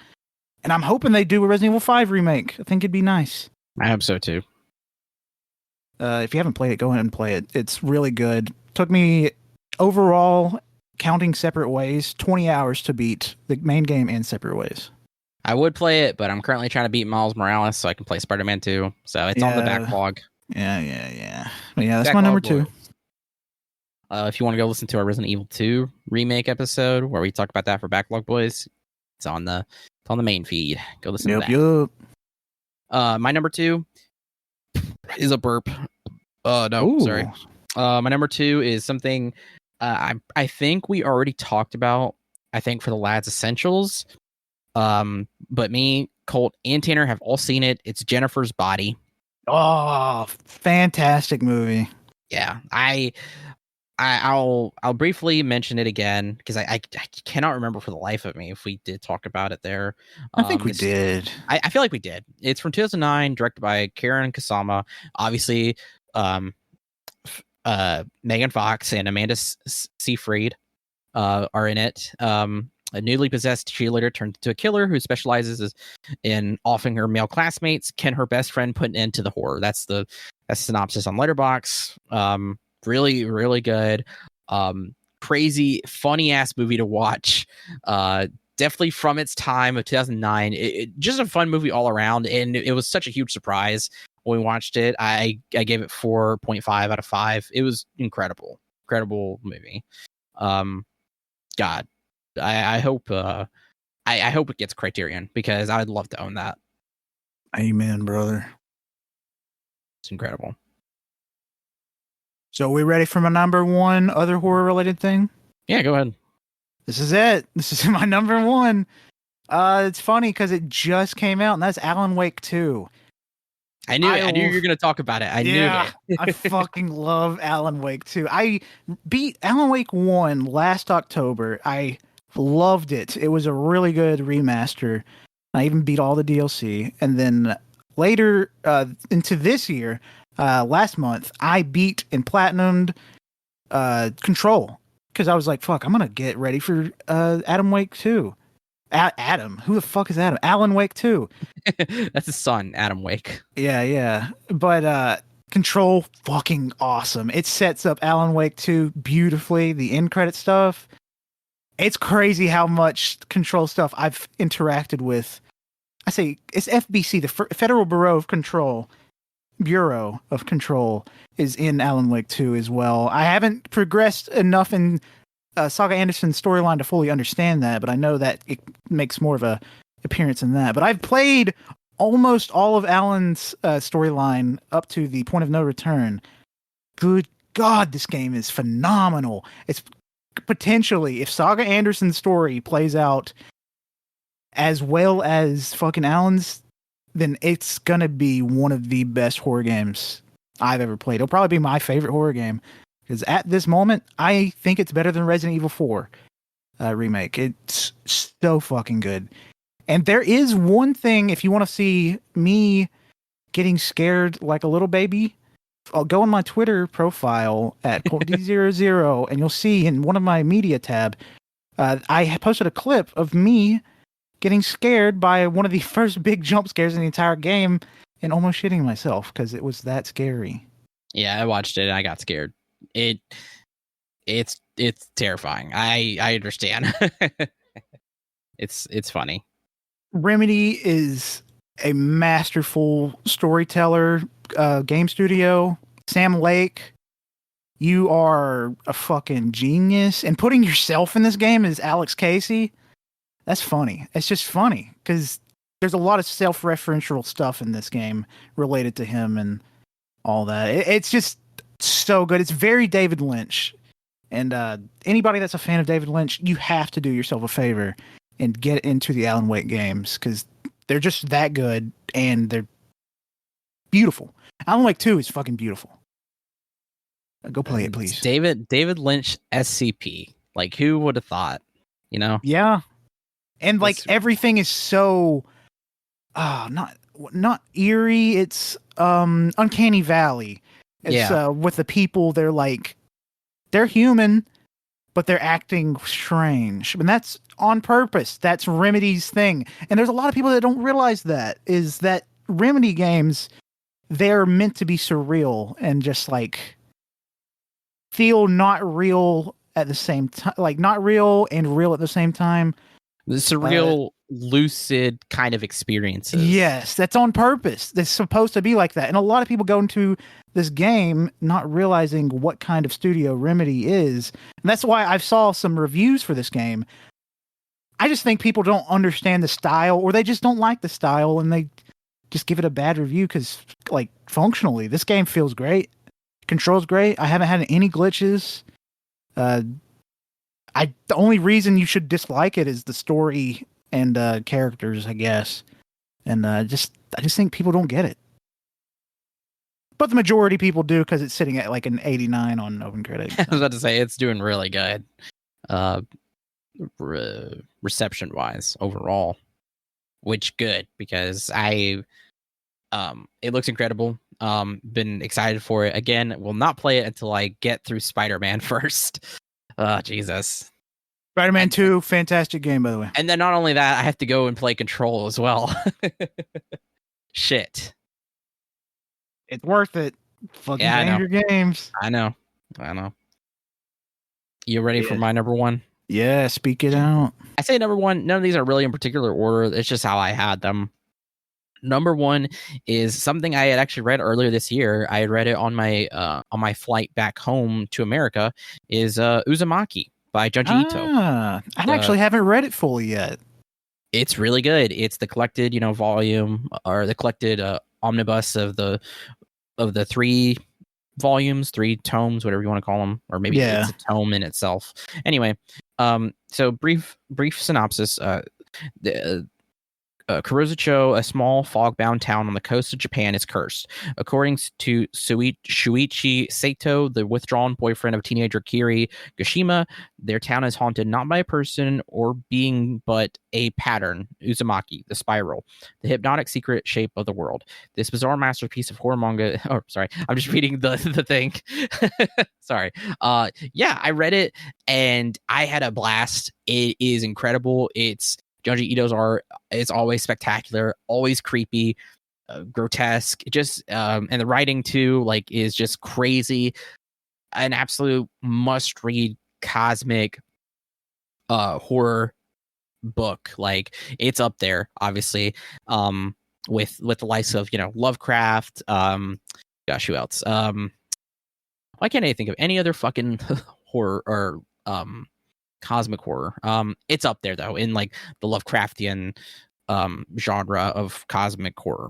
And I'm hoping they do a Resident Evil 5 remake. I think it'd be nice. I hope so too. If you haven't played it, go ahead and play it. It's really good. Took me overall, counting Separate Ways, 20 hours to beat the main game and Separate Ways. I would play it, but I'm currently trying to beat Miles Morales so I can play Spider-Man 2. So it's on the backlog. Yeah. But yeah, that's Backlog my number two. If you want to go listen to our Resident Evil 2 remake episode where we talk about that for Backlog Boys, it's on the main feed. Go listen to that. Yup. My number two is a burp. No, Ooh. sorry. My number two is something I think we already talked about, I think, for the Lads Essentials. But me, Colt, and Tanner have all seen it. It's Jennifer's Body. Oh, fantastic movie. Yeah, I'll briefly mention it again because I cannot remember for the life of me if we did talk about it there. I think we did. I feel like we did. It's from 2009, directed by Karen Kasama. Obviously, Megan Fox and Amanda Seyfried are in it. A newly possessed cheerleader turned into a killer who specializes in offing her male classmates. Can her best friend put an end to the horror? That's the synopsis on Letterboxd. Really, really good. Crazy, funny ass movie to watch. Definitely from its time of 2009. Just a fun movie all around, and it was such a huge surprise when we watched it. I gave it 4.5 out of 5. It was incredible movie. God, I hope I hope it gets Criterion because I would love to own that. Amen, brother. It's incredible. So we ready for my number one other horror related thing? Yeah, go ahead. This is it. This is my number one. It's funny because it just came out, and that's Alan Wake 2. I knew you were going to talk about it. I knew it. I fucking love Alan Wake 2. I beat Alan Wake 1 last October. I loved it. It was a really good remaster. I even beat all the DLC. And then later into this year, last month, I beat and platinumed Control. Because I was like, fuck, I'm going to get ready for Adam Wake 2. Adam? Who the fuck is Adam? Alan Wake 2. That's his son, Adam Wake. Yeah. But Control, fucking awesome. It sets up Alan Wake 2 beautifully. The end credit stuff. It's crazy how much Control stuff I've interacted with. I say it's FBC, the Federal Bureau of Control is in Alan Wake 2 as well. I haven't progressed enough in Saga Anderson's storyline to fully understand that, but I know that it makes more of a appearance in that. But I've played almost all of Alan's storyline up to the point of no return. Good God, this game is phenomenal. It's potentially, if Saga Anderson's story plays out as well as fucking Alan's, then it's gonna be one of the best horror games I've ever played. It'll probably be my favorite horror game. Because at this moment, I think it's better than Resident Evil 4 remake. It's so fucking good. And there is one thing, if you want to see me getting scared like a little baby, I'll go on my Twitter profile at ColtD00, and you'll see in one of my media tab, I posted a clip of me getting scared by one of the first big jump scares in the entire game. and almost shitting myself because it was that scary. Yeah, I watched it and I got scared. It's terrifying. I understand. It's funny. Remedy is a masterful storyteller, game studio. Sam Lake, you are a fucking genius. And putting yourself in this game as Alex Casey, that's funny. It's just funny because there's a lot of self-referential stuff in this game related to him and all that. It's just so good. It's very David Lynch. And anybody that's a fan of David Lynch, you have to do yourself a favor and get into the Alan Wake games because they're just that good and they're beautiful. Alan Wake 2 is fucking beautiful. Go play it, please. David Lynch SCP. Like, who would have thought? You know? Yeah. And like everything is so not eerie, it's Uncanny Valley. It's with the people, they're human, but they're acting strange. And that's on purpose. That's Remedy's thing. And there's a lot of people that don't realize that Remedy games, they're meant to be surreal and just like feel not real at the same time, like not real and real at the same time. The surreal, lucid kind of experiences. Yes, that's on purpose. It's supposed to be like that. And a lot of people go into this game not realizing what kind of studio Remedy is. And that's why I saw some reviews for this game. I just think people don't understand the style, or they just don't like the style, and they just give it a bad review because, like, functionally, this game feels great. Controls great. I haven't had any glitches. The only reason you should dislike it is the story and characters, I guess. And I just think people don't get it. But the majority of people do because it's sitting at like an 89 on OpenCritic. So. I was about to say it's doing really good, reception-wise overall, which good because it looks incredible. Been excited for it. Again, will not play it until I get through Spider-Man first. Oh, Jesus. Spider-Man 2, fantastic game, by the way. And then not only that, I have to go and play Control as well. Shit. It's worth it. Fucking Danger Games. I know. You ready for my number one? Yeah, speak it out. I say number one. None of these are really in particular order. It's just how I had them. Number one is something I had actually read earlier this year. I had read it on my flight back home to America. Is Uzumaki by Junji Ito. I actually haven't read it fully yet. It's really good. It's the collected, volume or the collected omnibus of the 3 volumes, 3 tomes, whatever you want to call them, or maybe it's a tome in itself. Anyway, so brief synopsis. Kurozucho, a small fog-bound town on the coast of Japan, is cursed. According to Shuichi Sato, the withdrawn boyfriend of teenager Kiri Gashima, their town is haunted not by a person or being, but a pattern, Uzumaki, the spiral, the hypnotic secret shape of the world. This bizarre masterpiece of horror manga... Oh, sorry. I'm just reading the thing. Sorry. I read it, and I had a blast. It is incredible. Junji Ito's art is always spectacular, always creepy, grotesque, just and the writing too, like, is just crazy. An absolute must-read cosmic horror book. Like, it's up there, obviously, with the likes of Lovecraft. Gosh, who else? Why can't I think of any other fucking horror or cosmic horror? It's up there though in like the Lovecraftian genre of cosmic horror.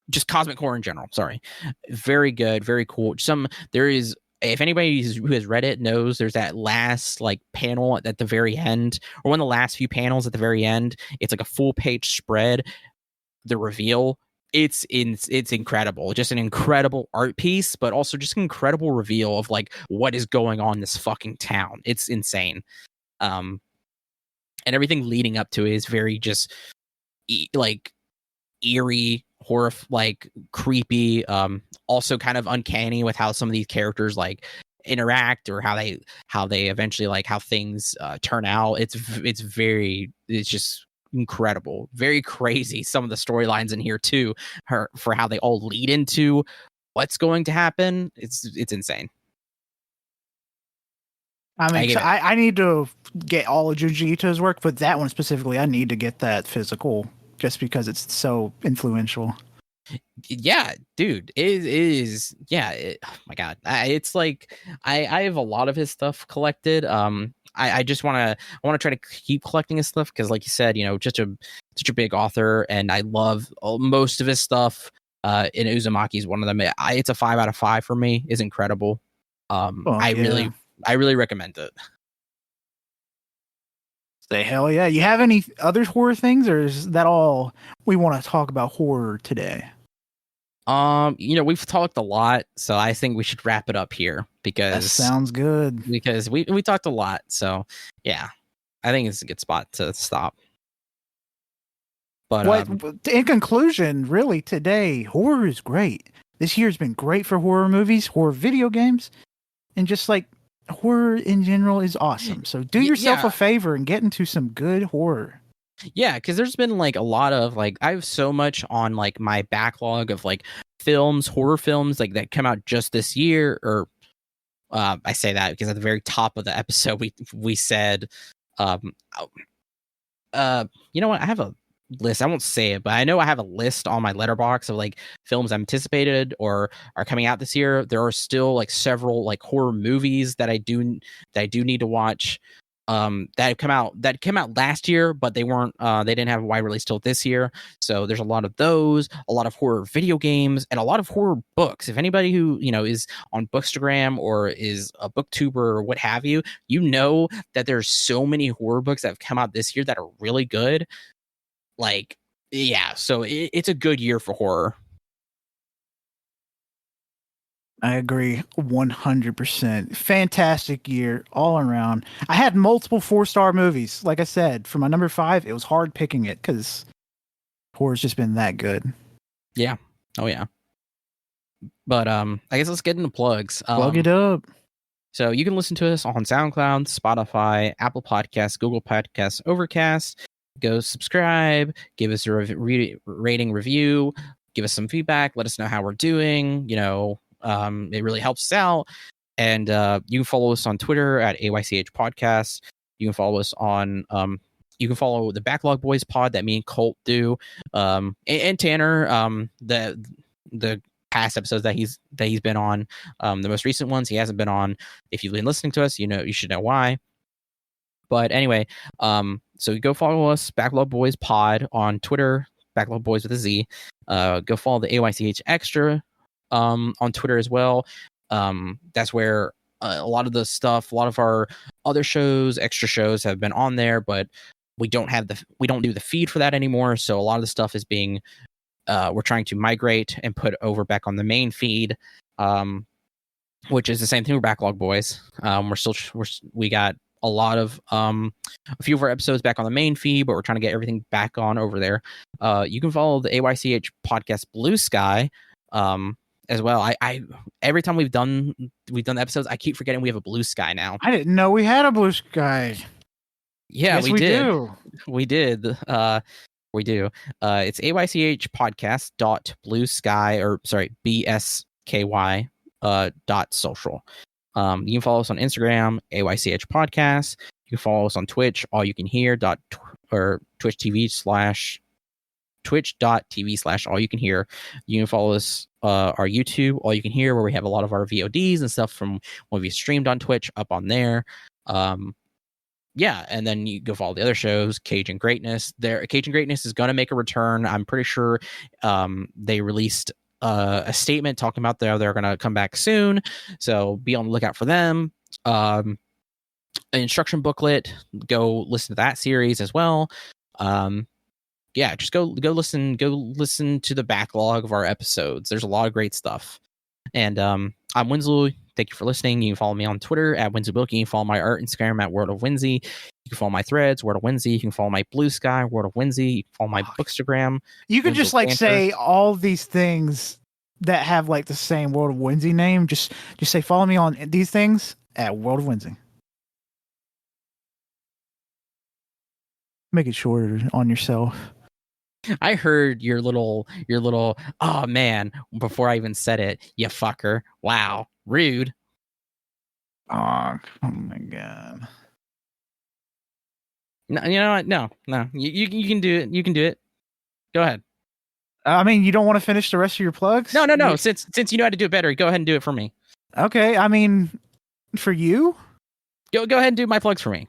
Just cosmic horror in general. Sorry. Very good, very cool. If anybody who has read it knows, there's that last like panel at the very end, or one of the last few panels at the very end. It's like a full page spread. The reveal. It's incredible. Just an incredible art piece, but also just an incredible reveal of like what is going on in this fucking town. It's insane. And everything leading up to it is very just like eerie, horror, like creepy, also kind of uncanny with how some of these characters like interact, or how they eventually, like, how things turn out. It's just incredible, very crazy. Some of the storylines in here too, for how they all lead into what's going to happen. It's insane. I need to get all of Junji Ito's work, but that one specifically, I need to get that physical just because it's so influential. Yeah, dude, it is. Yeah, oh my god, it's like I have a lot of his stuff collected. I just want to try to keep collecting his stuff because, like you said, just such a big author, and I love most of his stuff. And Uzumaki is one of them. It's a 5 out of 5 for me. It's incredible. I really recommend it. Say hell yeah! You have any other horror things, or is that all we want to talk about horror today? We've talked a lot, so I think we should wrap it up here because that sounds good. Because we talked a lot, so yeah, I think it's a good spot to stop. But in conclusion, really today, horror is great. This year's been great for horror movies, horror video games, and just like horror in general is awesome. So do yourself a favor and get into some good horror. Yeah, because there's been like a lot of like I have so much on like my backlog of like horror films like that come out just this year. Or I say that because at the very top of the episode we said, you know what? I have a list. I won't say it, but I know I have a list on my letterbox of like films I'm anticipated or are coming out this year. There are still like several like horror movies that I do need to watch. That came out last year, but they didn't have a wide release till this year. So there's a lot of those, a lot of horror video games, and a lot of horror books. If anybody who is on Bookstagram or is a booktuber or what have you, that there's so many horror books that have come out this year that are really good. Like, yeah, so it's a good year for horror. I agree 100%. Fantastic year all around. I had multiple 4-star movies. Like I said, for my number 5, it was hard picking it because horror's just been that good. Yeah. Oh, yeah. But I guess let's get into plugs. Plug it up. So you can listen to us on SoundCloud, Spotify, Apple Podcasts, Google Podcasts, Overcast. Go subscribe, give us a rating review, give us some feedback, let us know how we're doing. It really helps us out. And you can follow us on Twitter at AYCH Podcast. You can follow us on you can follow the Backlog Boys pod that me and Colt do. And Tanner, the past episodes that he's been on, the most recent ones he hasn't been on. If you've been listening to us, you should know why. But anyway, so go follow us, Backlog Boys Pod on Twitter, Backlog Boys with a Z. Go follow the AYCH Xtra on Twitter as well. That's where a lot of our other shows, extra shows have been on there, but we don't do the feed for that anymore. So a lot of the stuff is being, we're trying to migrate and put over back on the main feed, which is the same thing with Backlog Boys. We got a lot of a few of our episodes back on the main feed, but we're trying to get everything back on over there. You can follow the AYCH podcast Blue Sky as well. I every time we've done episodes, I keep forgetting we have a Blue Sky now. I didn't know we had a Blue Sky. Yeah, yes, we did. We did. We do. It's AYCH podcast .bluesky or sorry BSKY .social. You can follow us on Instagram, AYCH Podcast. You can follow us on Twitch, AllYouCanHear or twitch.tv/AllYouCanHear. You can follow us our YouTube, AllYouCanHear, where we have a lot of our VODs and stuff from when we streamed on Twitch up on there. Yeah, and then you go follow the other shows, Cage and Greatness. Cage and Greatness is going to make a return. I'm pretty sure they released a statement talking about they're going to come back soon, so be on the lookout for them. An instruction booklet, go listen to that series as well. Yeah, just go listen to the backlog of our episodes. There's a lot of great stuff. And I'm Wenzel. Thank you for listening. You can follow me on Twitter at WenzelBook. You can follow my art Instagram at World of Wenzy. You can follow my threads, World of Wenzy. You can follow my Blue Sky, World of Wenzy. You can follow my Bookstagram. You could just like Banter. Say all these things that have like the same World of Wenzy name. Just say follow me on these things at World of Wenzy. Make it shorter on yourself. I heard your little oh man before I even said it, you fucker. Wow, rude. Oh my god. No, you know what? No. You can do it. You can do it. Go ahead. I mean, you don't want to finish the rest of your plugs? No. Since you know how to do it better, go ahead and do it for me. Okay. I mean, for you? Go ahead and do my plugs for me.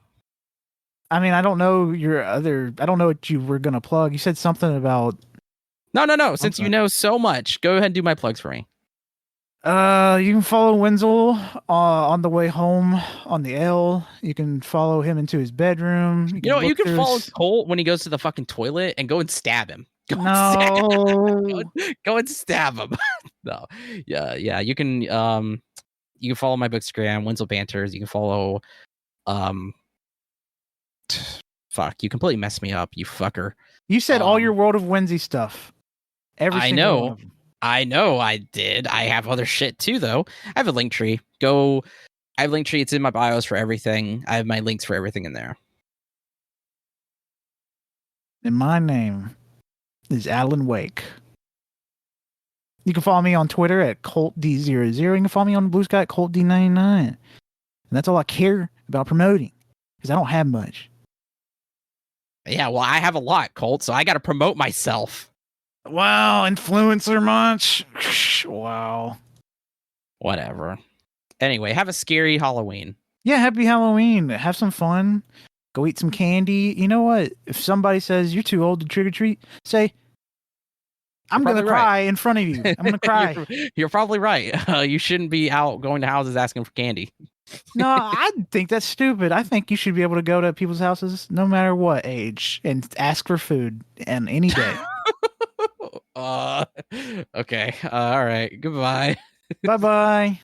I mean, I don't know I don't know what you were gonna plug. You said something about. No. Since you know so much, go ahead and do my plugs for me. You can follow Wenzel on the way home on the L. You can follow him into his bedroom. You know what? You can follow Colt when he goes to the fucking toilet and go and stab him. Go and stab him. No. Yeah. You can follow my Bookstagram, Wenzel Banters. You can follow fuck, you completely messed me up, you fucker. You said all your World of Wenzel stuff. I know I did. I have other shit too, though. I have a link tree. I have a link tree. It's in my bios for everything. I have my links for everything in there. And my name is Alan Wake. You can follow me on Twitter at ColtD00. You can follow me on Blue Sky at ColtD99. And that's all I care about promoting, because I don't have much. Yeah, well, I have a lot, Colt, so I got to promote myself. Wow, influencer much? Wow. Whatever. Anyway, have a scary Halloween. Yeah, happy Halloween. Have some fun. Go eat some candy. You know what? If somebody says you're too old to trick or treat, say, I'm going to cry in front of you. I'm going to cry. You're probably right. You shouldn't be out going to houses asking for candy. No, I think that's stupid. I think you should be able to go to people's houses no matter what age and ask for food and any day. Okay. All right. Goodbye. Bye-bye.